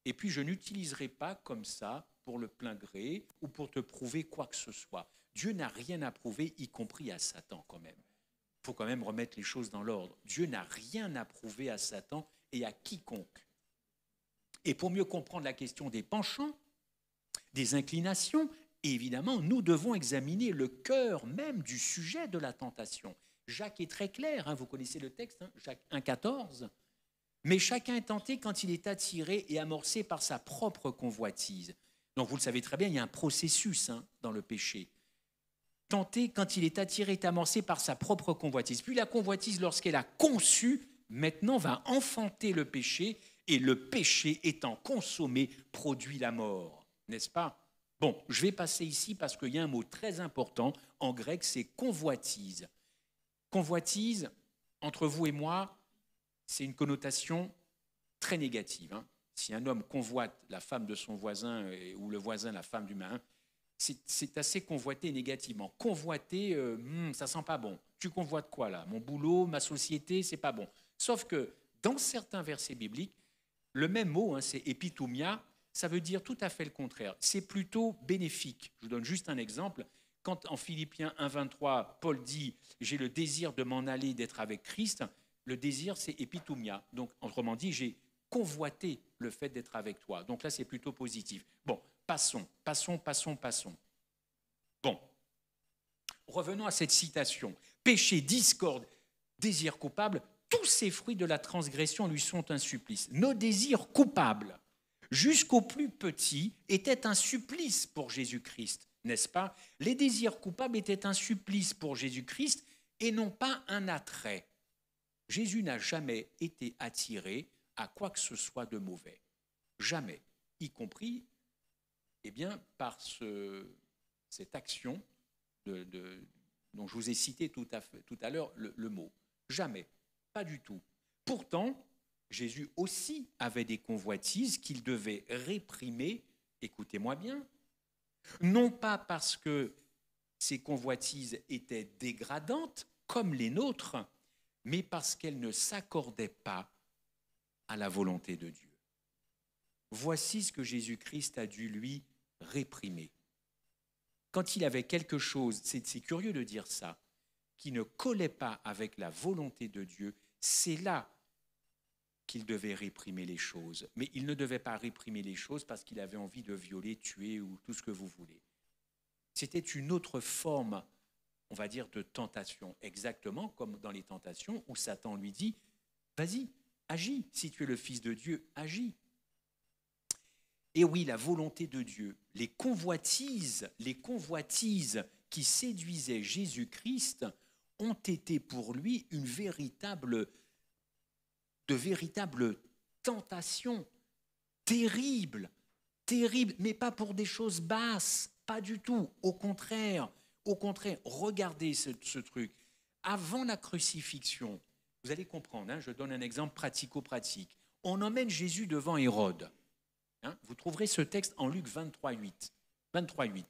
Et puis, je n'utiliserai pas comme ça pour le plein gré ou pour te prouver quoi que ce soit. Dieu n'a rien à prouver, y compris à Satan quand même. Il faut quand même remettre les choses dans l'ordre. Dieu n'a rien à prouver à Satan et à quiconque. Et pour mieux comprendre la question des penchants, des inclinations, évidemment, nous devons examiner le cœur même du sujet de la tentation. Jacques est très clair, vous connaissez le texte, Jacques 1,14. Mais chacun est tenté quand il est attiré et amorcé par sa propre convoitise. Donc vous le savez très bien, il y a un processus dans le péché. Tenté quand il est attiré et amorcé par sa propre convoitise. Puis la convoitise, lorsqu'elle a conçu, maintenant va enfanter le péché, et le péché étant consommé, produit la mort. N'est-ce pas? Bon, je vais passer ici parce qu'il y a un mot très important. En grec, c'est convoitise. Convoitise, entre vous et moi, c'est une connotation très négative. Si un homme convoite la femme de son voisin ou le voisin la femme du marin, c'est assez convoité négativement. Convoiter, ça sent pas bon. Tu convoites quoi là? Mon boulot, ma société, c'est pas bon. Sauf que dans certains versets bibliques, le même mot, c'est epithumia, ça veut dire tout à fait le contraire. C'est plutôt bénéfique. Je vous donne juste un exemple. Quand en Philippiens 1,23, Paul dit « J'ai le désir de m'en aller, d'être avec Christ », le désir, c'est epithumia. Donc, autrement dit, j'ai convoité le fait d'être avec toi. Donc là, c'est plutôt positif. Bon, passons. Bon, revenons à cette citation. Péché, discorde, désir coupable, tous ces fruits de la transgression lui sont un supplice. Nos désirs coupables, jusqu'au plus petit, étaient un supplice pour Jésus-Christ, n'est-ce pas? Les désirs coupables étaient un supplice pour Jésus-Christ et non pas un attrait. Jésus n'a jamais été attiré à quoi que ce soit de mauvais. Jamais. Y compris par cette action dont je vous ai cité tout à l'heure le mot. Jamais. Pas du tout. Pourtant, Jésus aussi avait des convoitises qu'il devait réprimer, écoutez-moi bien, non pas parce que ces convoitises étaient dégradantes comme les nôtres, mais parce qu'elles ne s'accordaient pas à la volonté de Dieu. Voici ce que Jésus-Christ a dû lui réprimer. Quand il avait quelque chose, c'est curieux de dire ça, qui ne collait pas avec la volonté de Dieu, c'est là qu'il devait réprimer les choses. Mais il ne devait pas réprimer les choses parce qu'il avait envie de violer, tuer ou tout ce que vous voulez. C'était une autre forme, on va dire, de tentation, exactement comme dans les tentations où Satan lui dit « Vas-y, agis, si tu es le Fils de Dieu, agis ». Et oui, la volonté de Dieu, les convoitises qui séduisaient Jésus-Christ ont été pour lui de véritables tentations terribles, mais pas pour des choses basses, pas du tout. Au contraire, Au contraire, regardez ce truc. Avant la crucifixion, vous allez comprendre, hein, je donne un exemple pratico-pratique. On emmène Jésus devant Hérode. Hein, vous trouverez ce texte en Luc 23:8. 23:8.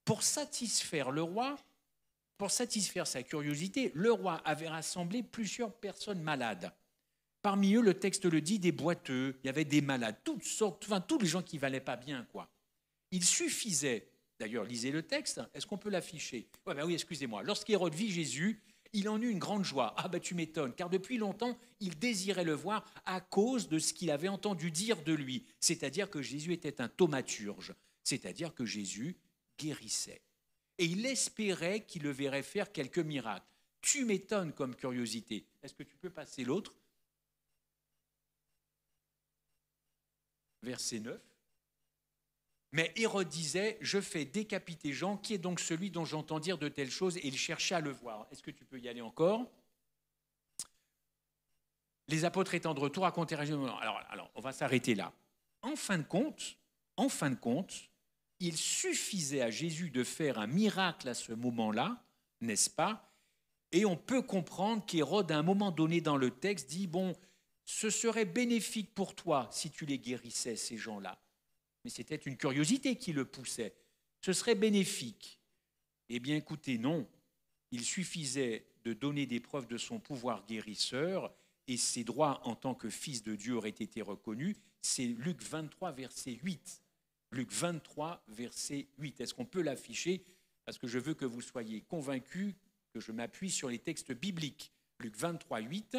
Pour satisfaire le roi, pour satisfaire sa curiosité, le roi avait rassemblé plusieurs personnes malades. Parmi eux, le texte le dit, des boiteux, il y avait des malades, toutes sortes, enfin tous les gens qui ne valaient pas bien, quoi. Il suffisait, d'ailleurs, lisez le texte, est-ce qu'on peut l'afficher? Oui, excusez-moi. Lorsqu'Hérode vit Jésus, il en eut une grande joie. Ah ben tu m'étonnes, car depuis longtemps, il désirait le voir à cause de ce qu'il avait entendu dire de lui, c'est-à-dire que Jésus était un thaumaturge, c'est-à-dire que Jésus guérissait. Et il espérait qu'il le verrait faire quelques miracles. Tu m'étonnes comme curiosité. Est-ce que tu peux passer l'autre? Verset 9. Mais Hérode disait, je fais décapiter Jean, qui est donc celui dont j'entends dire de telles choses, et il cherchait à le voir. Est-ce que tu peux y aller encore? Les apôtres étant de retour racontaient. Alors, on va s'arrêter là. En fin de compte, il suffisait à Jésus de faire un miracle à ce moment-là, n'est-ce pas? Et on peut comprendre qu'Hérode, à un moment donné dans le texte, dit, bon, ce serait bénéfique pour toi si tu les guérissais, ces gens-là. Mais c'était une curiosité qui le poussait. Ce serait bénéfique. Eh bien, écoutez, non. Il suffisait de donner des preuves de son pouvoir guérisseur et ses droits en tant que fils de Dieu auraient été reconnus. C'est Luc 23, verset 8. Luc 23, verset 8. Est-ce qu'on peut l'afficher? Parce que je veux que vous soyez convaincus que je m'appuie sur les textes bibliques. Luc 23, 8.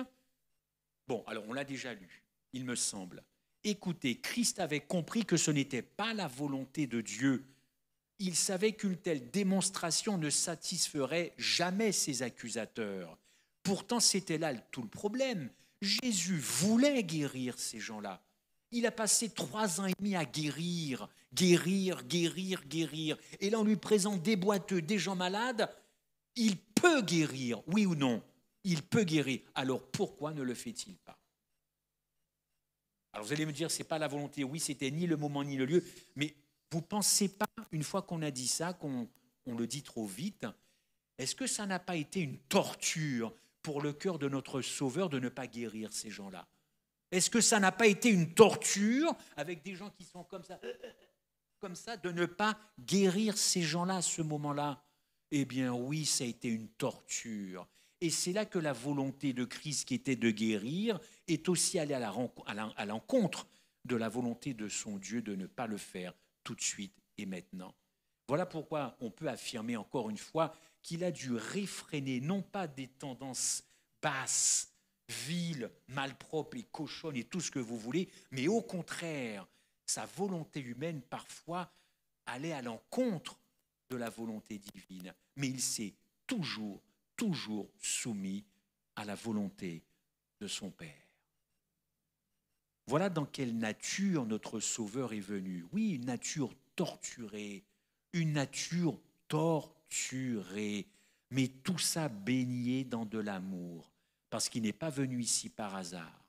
Bon, alors on l'a déjà lu, il me semble. Écoutez, Christ avait compris que ce n'était pas la volonté de Dieu. Il savait qu'une telle démonstration ne satisferait jamais ses accusateurs. Pourtant, c'était là tout le problème. Jésus voulait guérir ces gens-là. Il a passé 3 ans et demi à guérir. Et là, on lui présente des boiteux, des gens malades. Il peut guérir, oui ou non? Il peut guérir. Alors, pourquoi ne le fait-il pas? Alors, vous allez me dire, ce n'est pas la volonté. Oui, c'était ni le moment ni le lieu. Mais vous ne pensez pas, une fois qu'on a dit ça, qu'on le dit trop vite, est-ce que ça n'a pas été une torture pour le cœur de notre Sauveur de ne pas guérir ces gens-là? Est-ce que ça n'a pas été une torture avec des gens qui sont comme ça, de ne pas guérir ces gens-là à ce moment-là? Eh bien oui, ça a été une torture. Et c'est là que la volonté de Christ qui était de guérir est aussi allée à l'encontre de la volonté de son Dieu de ne pas le faire tout de suite et maintenant. Voilà pourquoi on peut affirmer encore une fois qu'il a dû réfréner non pas des tendances basses, viles, malpropres et cochonnes et tout ce que vous voulez, mais au contraire, sa volonté humaine parfois allait à l'encontre de la volonté divine. Mais il s'est toujours soumis à la volonté de son Père. Voilà dans quelle nature notre Sauveur est venu. Oui, une nature torturée, mais tout ça baigné dans de l'amour, parce qu'il n'est pas venu ici par hasard,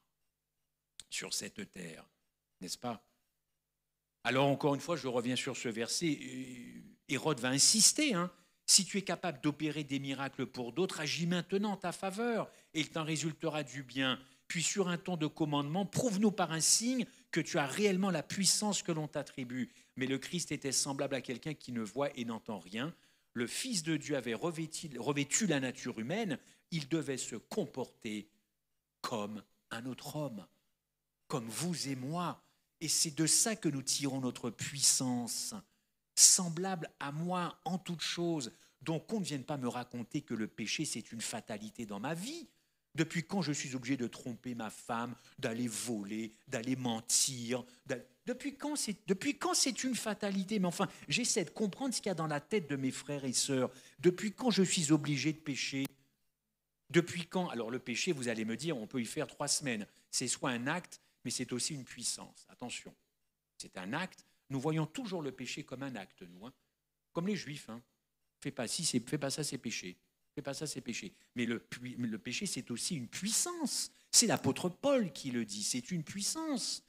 sur cette terre, n'est-ce pas? Alors encore une fois, je reviens sur ce verset, Hérode va insister, si tu es capable d'opérer des miracles pour d'autres, agis maintenant en ta faveur, et il t'en résultera du bien. Puis sur un ton de commandement, prouve-nous par un signe que tu as réellement la puissance que l'on t'attribue. Mais le Christ était semblable à quelqu'un qui ne voit et n'entend rien. Le Fils de Dieu avait revêtu la nature humaine, il devait se comporter comme un autre homme, comme vous et moi. Et c'est de ça que nous tirons notre puissance, semblable à moi en toutes choses. Donc qu'on ne vienne pas me raconter que le péché, c'est une fatalité dans ma vie. Depuis quand je suis obligé de tromper ma femme, d'aller voler, d'aller mentir? Depuis quand c'est une fatalité? Mais enfin, j'essaie de comprendre ce qu'il y a dans la tête de mes frères et sœurs. Depuis quand je suis obligé de pécher? Depuis quand? Alors le péché, vous allez me dire, on peut y faire 3 semaines. C'est soit un acte, mais c'est aussi une puissance. Attention, c'est un acte. Nous voyons toujours le péché comme un acte, nous. Comme les Juifs. Fais pas ça, c'est péché. Fais pas ça, c'est péché. Mais le péché, c'est aussi une puissance. C'est l'apôtre Paul qui le dit, c'est une puissance.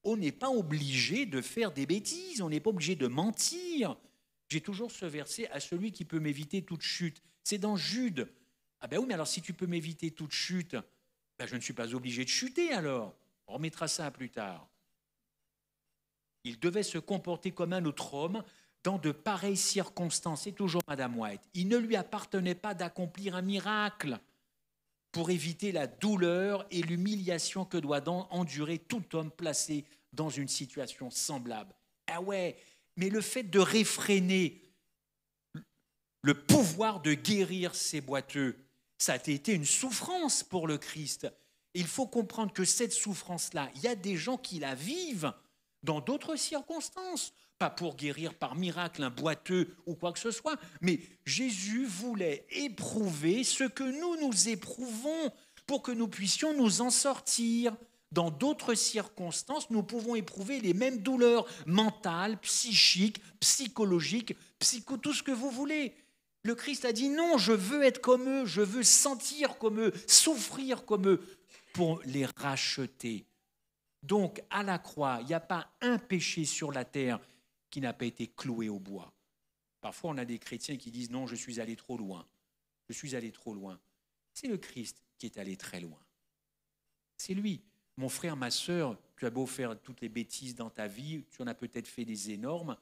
On n'est pas obligé de faire des bêtises, on n'est pas obligé de mentir. J'ai toujours ce verset, à celui qui peut m'éviter toute chute. C'est dans Jude. Ah ben oui, mais alors si tu peux m'éviter toute chute, ben je ne suis pas obligé de chuter alors. On remettra ça à plus tard. Il devait se comporter comme un autre homme dans de pareilles circonstances. C'est toujours Madame White. Il ne lui appartenait pas d'accomplir un miracle pour éviter la douleur et l'humiliation que doit endurer tout homme placé dans une situation semblable. Ah ouais, mais le fait de réfréner le pouvoir de guérir ces boiteux, ça a été une souffrance pour le Christ. Il faut comprendre que cette souffrance-là, il y a des gens qui la vivent dans d'autres circonstances, pas pour guérir par miracle un boiteux ou quoi que ce soit, mais Jésus voulait éprouver ce que nous éprouvons pour que nous puissions nous en sortir. Dans d'autres circonstances, nous pouvons éprouver les mêmes douleurs mentales, psychiques, psychologiques, tout ce que vous voulez. Le Christ a dit non, je veux être comme eux, je veux sentir comme eux, souffrir comme eux, pour les racheter. Donc, à la croix, il n'y a pas un péché sur la terre qui n'a pas été cloué au bois. Parfois, on a des chrétiens qui disent non, je suis allé trop loin. Je suis allé trop loin. C'est le Christ qui est allé très loin. C'est lui. Mon frère, ma sœur, tu as beau faire toutes les bêtises dans ta vie, tu en as peut-être fait des énormes.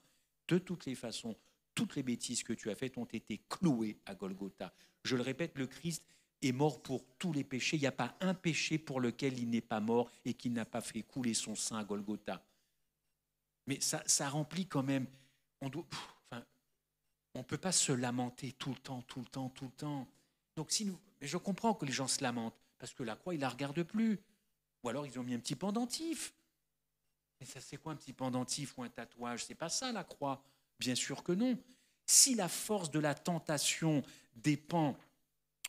De toutes les façons, toutes les bêtises que tu as faites ont été clouées à Golgotha. Je le répète, le Christ est mort pour tous les péchés. Il n'y a pas un péché pour lequel il n'est pas mort et qu'il n'a pas fait couler son sang à Golgotha. Mais ça remplit quand même. On ne peut pas se lamenter tout le temps. Donc mais je comprends que les gens se lamentent parce que la croix, ils ne la regardent plus. Ou alors ils ont mis un petit pendentif. Mais ça, c'est quoi un petit pendentif ou un tatouage? C'est pas ça la croix. Bien sûr que non. Si la force de la tentation dépend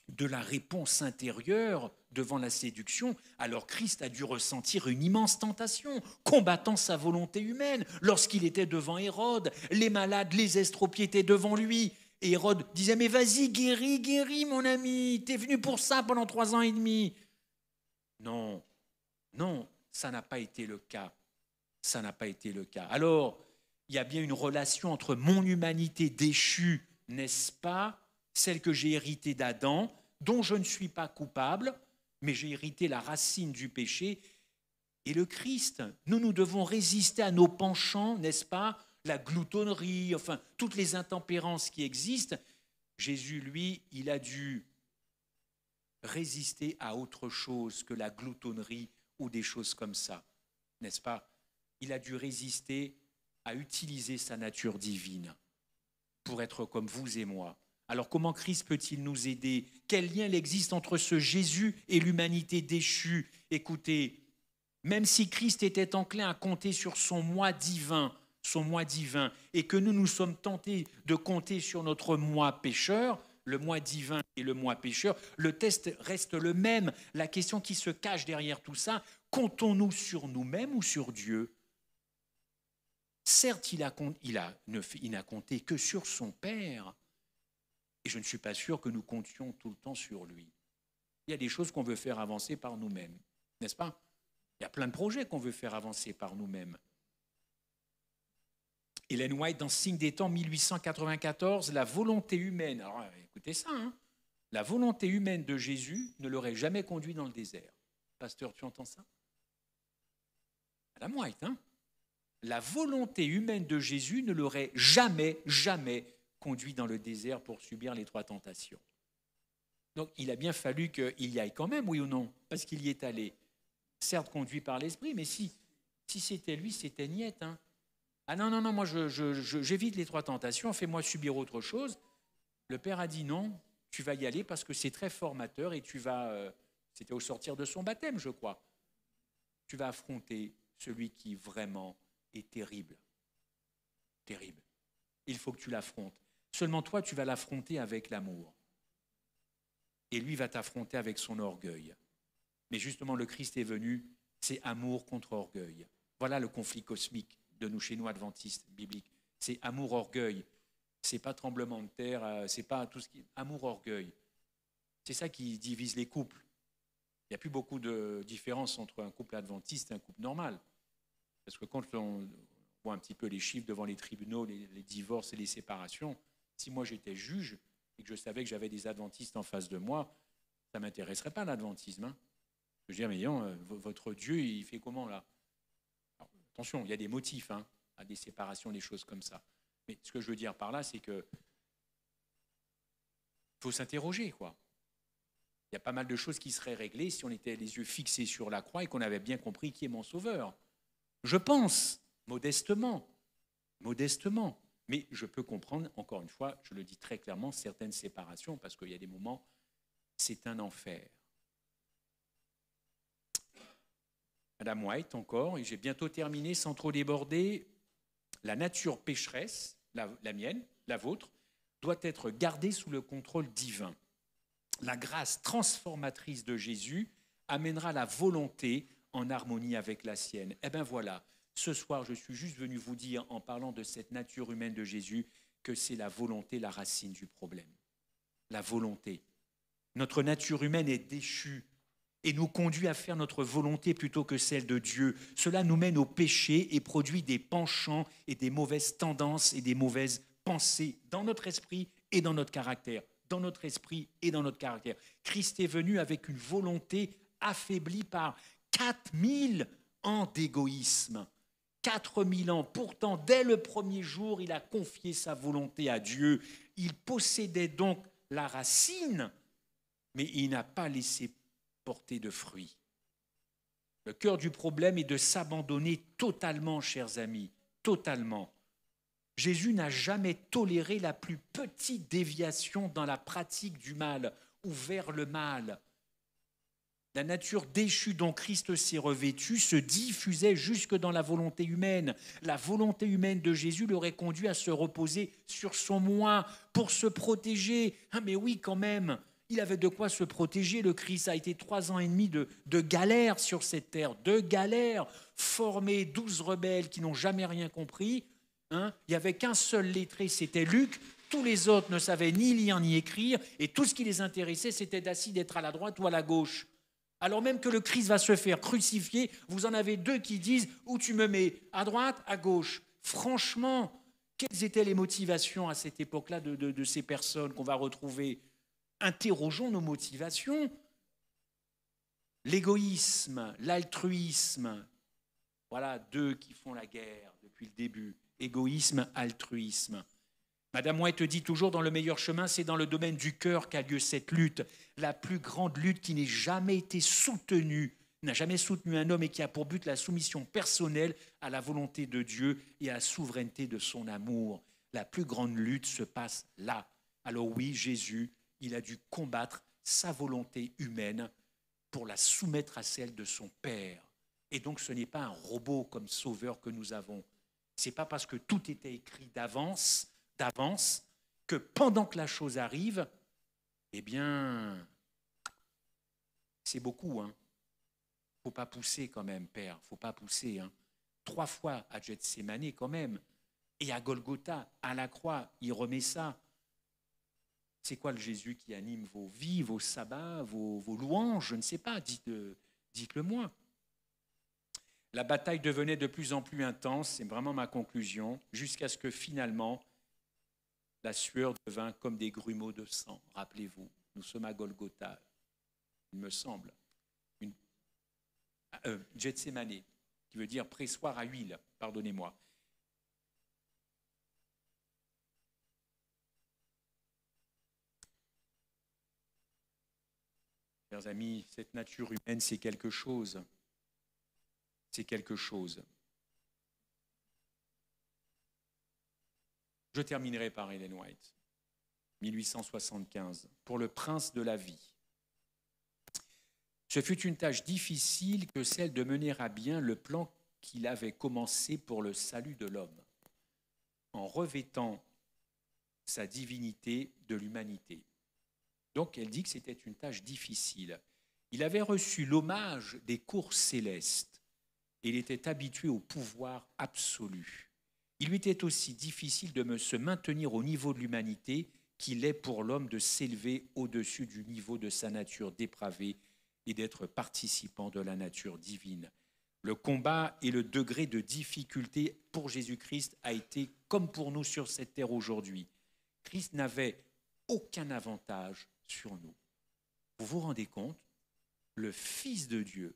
de la réponse intérieure devant la séduction, alors Christ a dû ressentir une immense tentation, combattant sa volonté humaine. Lorsqu'il était devant Hérode, les malades, les estropiés étaient devant lui. Et Hérode disait, mais vas-y, guéris, mon ami, t'es venu pour ça pendant 3 ans et demi. Non, ça n'a pas été le cas. Ça n'a pas été le cas. Alors, il y a bien une relation entre mon humanité déchue, n'est-ce pas, celle que j'ai héritée d'Adam, dont je ne suis pas coupable, mais j'ai hérité la racine du péché, et le Christ. Nous devons résister à nos penchants, n'est-ce pas, la gloutonnerie, enfin, toutes les intempérances qui existent. Jésus, lui, il a dû résister à autre chose que la gloutonnerie ou des choses comme ça, n'est-ce pas? Il a dû résister à utiliser sa nature divine pour être comme vous et moi. Alors comment Christ peut-il nous aider? Quel lien il existe entre ce Jésus et l'humanité déchue? Écoutez, même si Christ était enclin à compter sur son moi divin, et que nous sommes tentés de compter sur notre moi pécheur, le moi divin et le moi pécheur, le test reste le même. La question qui se cache derrière tout ça, comptons-nous sur nous-mêmes ou sur Dieu? Certes, il n'a compté que sur son Père, et je ne suis pas sûr que nous comptions tout le temps sur lui. Il y a des choses qu'on veut faire avancer par nous-mêmes, n'est-ce pas? Il y a plein de projets qu'on veut faire avancer par nous-mêmes. Ellen White, dans Signe des temps, 1894, la volonté humaine, alors écoutez ça, la volonté humaine de Jésus ne l'aurait jamais conduit dans le désert. Pasteur, tu entends ça? Madame White, la volonté humaine de Jésus ne l'aurait jamais conduit dans le désert pour subir les 3 tentations. Donc il a bien fallu qu'il y aille quand même, oui ou non? Parce qu'il y est allé. Certes conduit par l'esprit, mais si c'était lui, c'était niette. Ah non, moi j'évite les 3 tentations, fais-moi subir autre chose. Le Père a dit non, tu vas y aller parce que c'est très formateur et tu vas, c'était au sortir de son baptême, je crois, tu vas affronter celui qui vraiment est terrible. Terrible. Il faut que tu l'affrontes. Seulement toi, tu vas l'affronter avec l'amour. Et lui va t'affronter avec son orgueil. Mais justement, le Christ est venu, c'est amour contre orgueil. Voilà le conflit cosmique de nous chez nous adventistes bibliques. C'est amour-orgueil. C'est pas tremblement de terre, c'est pas tout ce qui... Amour-orgueil. C'est ça qui divise les couples. Il n'y a plus beaucoup de différence entre un couple adventiste et un couple normal. Parce que quand on voit un petit peu les chiffres devant les tribunaux, les divorces et les séparations. Si moi j'étais juge et que je savais que j'avais des adventistes en face de moi, ça ne m'intéresserait pas l'adventisme. Hein. Je veux dire, mais non, votre Dieu, il fait comment là? Alors, attention, il y a des motifs hein, à des séparations, des choses comme ça. Mais ce que je veux dire par là, c'est que faut s'interroger, quoi. Il y a pas mal de choses qui seraient réglées si on était les yeux fixés sur la croix et qu'on avait bien compris qui est mon sauveur. Je pense, modestement, modestement. Mais je peux comprendre, encore une fois, je le dis très clairement, certaines séparations, parce qu'il y a des moments, c'est un enfer. Madame White, encore, et j'ai bientôt terminé sans trop déborder, la nature pécheresse, la mienne, la vôtre, doit être gardée sous le contrôle divin. La grâce transformatrice de Jésus amènera la volonté en harmonie avec la sienne. Eh bien voilà, ce soir, je suis juste venu vous dire, en parlant de cette nature humaine de Jésus, que c'est la volonté la racine du problème. La volonté. Notre nature humaine est déchue et nous conduit à faire notre volonté plutôt que celle de Dieu. Cela nous mène au péché et produit des penchants et des mauvaises tendances et des mauvaises pensées dans notre esprit et dans notre caractère. Dans notre esprit et dans notre caractère. Christ est venu avec une volonté affaiblie par 4000 ans d'égoïsme. 4000 ans. Pourtant, dès le premier jour, il a confié sa volonté à Dieu. Il possédait donc la racine, mais il n'a pas laissé porter de fruits. Le cœur du problème est de s'abandonner totalement, chers amis, totalement. Jésus n'a jamais toléré la plus petite déviation dans la pratique du mal ou vers le mal. La nature déchue dont Christ s'est revêtu se diffusait jusque dans la volonté humaine. La volonté humaine de Jésus l'aurait conduit à se reposer sur son moi pour se protéger. Ah mais oui, quand même, il avait de quoi se protéger. Le Christ a été 3 ans et demi de galère sur cette terre, de galère, formé 12 rebelles qui n'ont jamais rien compris. Il n'y avait qu'un seul lettré, c'était Luc. Tous les autres ne savaient ni lire ni écrire. Et tout ce qui les intéressait, c'était d'être à la droite ou à la gauche. Alors même que le Christ va se faire crucifier, vous en avez 2 qui disent « Où tu me mets ? À droite, à gauche ?» Franchement, quelles étaient les motivations à cette époque-là de ces personnes qu'on va retrouver? Interrogeons nos motivations. L'égoïsme, l'altruisme, voilà 2 qui font la guerre depuis le début. Égoïsme, altruisme. Madame White dit toujours, dans le meilleur chemin, c'est dans le domaine du cœur qu'a lieu cette lutte. La plus grande lutte qui n'ait jamais été soutenue, n'a jamais soutenu un homme et qui a pour but la soumission personnelle à la volonté de Dieu et à la souveraineté de son amour. La plus grande lutte se passe là. Alors oui, Jésus, il a dû combattre sa volonté humaine pour la soumettre à celle de son Père. Et donc ce n'est pas un robot comme sauveur que nous avons. Ce n'est pas parce que tout était écrit d'avance, que pendant que la chose arrive, eh bien, c'est beaucoup. Hein. Faut pas pousser quand même, Père, faut pas pousser. Hein. 3 fois à Gethsémané quand même. Et à Golgotha, à la croix, il remet ça. C'est quoi le Jésus qui anime vos vies, vos sabbats, vos louanges? Je ne sais pas, dites-le moi. La bataille devenait de plus en plus intense, c'est vraiment ma conclusion, jusqu'à ce que finalement, la sueur devint comme des grumeaux de sang. Rappelez-vous, nous sommes à Golgotha, il me semble. Gethsémané, qui veut dire pressoir à huile, pardonnez-moi. Chers amis, cette nature humaine, c'est quelque chose. C'est quelque chose. Je terminerai par Ellen White, 1875, pour le prince de la vie. Ce fut une tâche difficile que celle de mener à bien le plan qu'il avait commencé pour le salut de l'homme, en revêtant sa divinité de l'humanité. Donc elle dit que c'était une tâche difficile. Il avait reçu l'hommage des cours célestes. Il était habitué au pouvoir absolu. Il lui était aussi difficile de se maintenir au niveau de l'humanité qu'il est pour l'homme de s'élever au-dessus du niveau de sa nature dépravée et d'être participant de la nature divine. Le combat et le degré de difficulté pour Jésus-Christ a été comme pour nous sur cette terre aujourd'hui. Christ n'avait aucun avantage sur nous. Vous vous rendez compte? Le Fils de Dieu,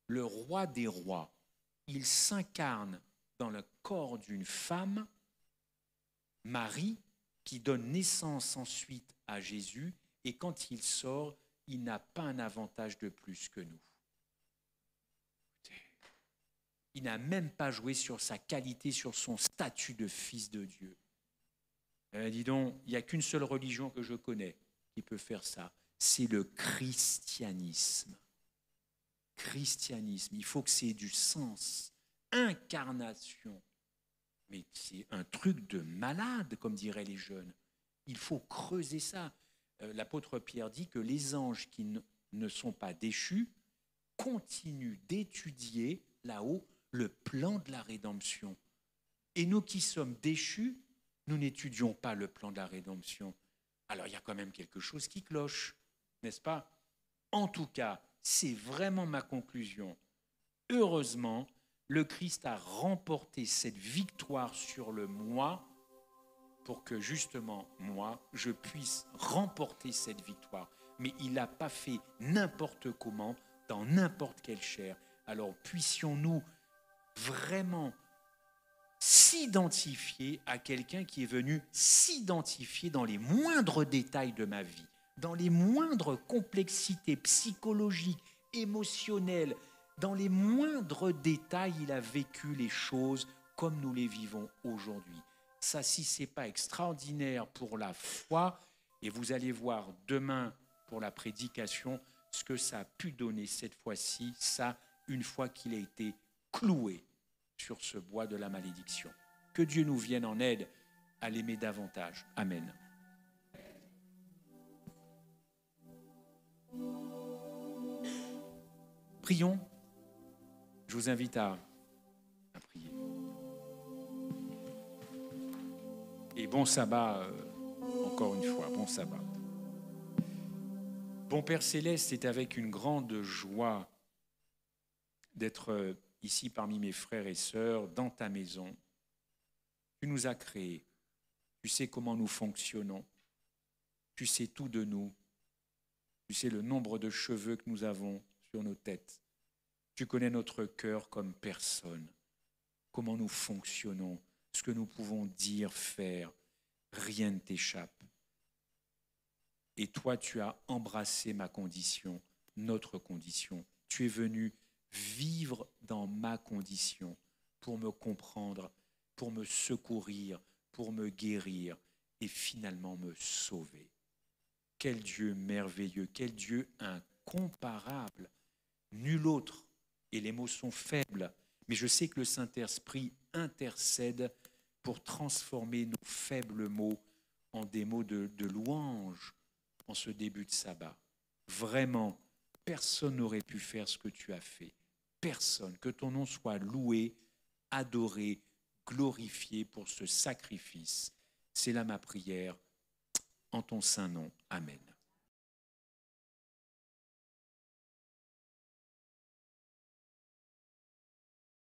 le roi des rois, il s'incarne dans le corps d'une femme, Marie, qui donne naissance ensuite à Jésus, et quand il sort, il n'a pas un avantage de plus que nous. Il n'a même pas joué sur sa qualité, sur son statut de fils de Dieu. Dis donc, il n'y a qu'une seule religion que je connais qui peut faire ça, c'est le christianisme. Christianisme, il faut que c'est du sens. Incarnation. Mais c'est un truc de malade, comme diraient les jeunes. Il faut creuser ça. L'apôtre Pierre dit que les anges qui ne sont pas déchus continuent d'étudier là-haut le plan de la rédemption. Et nous qui sommes déchus, nous n'étudions pas le plan de la rédemption. Alors il y a quand même quelque chose qui cloche, n'est-ce pas? En tout cas, c'est vraiment ma conclusion. Heureusement, le Christ a remporté cette victoire sur le moi pour que justement, moi, je puisse remporter cette victoire. Mais il n'a pas fait n'importe comment, dans n'importe quelle chair. Alors puissions-nous vraiment s'identifier à quelqu'un qui est venu s'identifier dans les moindres détails de ma vie, dans les moindres complexités psychologiques, émotionnelles, dans les moindres détails, il a vécu les choses comme nous les vivons aujourd'hui. Ça, si ce n'est pas extraordinaire pour la foi, et vous allez voir demain pour la prédication ce que ça a pu donner cette fois-ci, ça, une fois qu'il a été cloué sur ce bois de la malédiction. Que Dieu nous vienne en aide à l'aimer davantage. Amen. Prions. Je vous invite à prier. Et bon sabbat, encore une fois, bon sabbat. Bon Père Céleste, c'est avec une grande joie d'être ici parmi mes frères et sœurs, dans ta maison. Tu nous as créés. Tu sais comment nous fonctionnons. Tu sais tout de nous. Tu sais le nombre de cheveux que nous avons sur nos têtes. Tu connais notre cœur comme personne. Comment nous fonctionnons, ce que nous pouvons dire, faire. Rien ne t'échappe. Et toi, tu as embrassé ma condition, notre condition. Tu es venu vivre dans ma condition pour me comprendre, pour me secourir, pour me guérir et finalement me sauver. Quel Dieu merveilleux, quel Dieu incomparable. Nul autre, et les mots sont faibles, mais je sais que le Saint-Esprit intercède pour transformer nos faibles mots en des mots de louange en ce début de sabbat. Vraiment, personne n'aurait pu faire ce que tu as fait. Personne. Que ton nom soit loué, adoré, glorifié pour ce sacrifice. C'est là ma prière, en ton saint nom. Amen.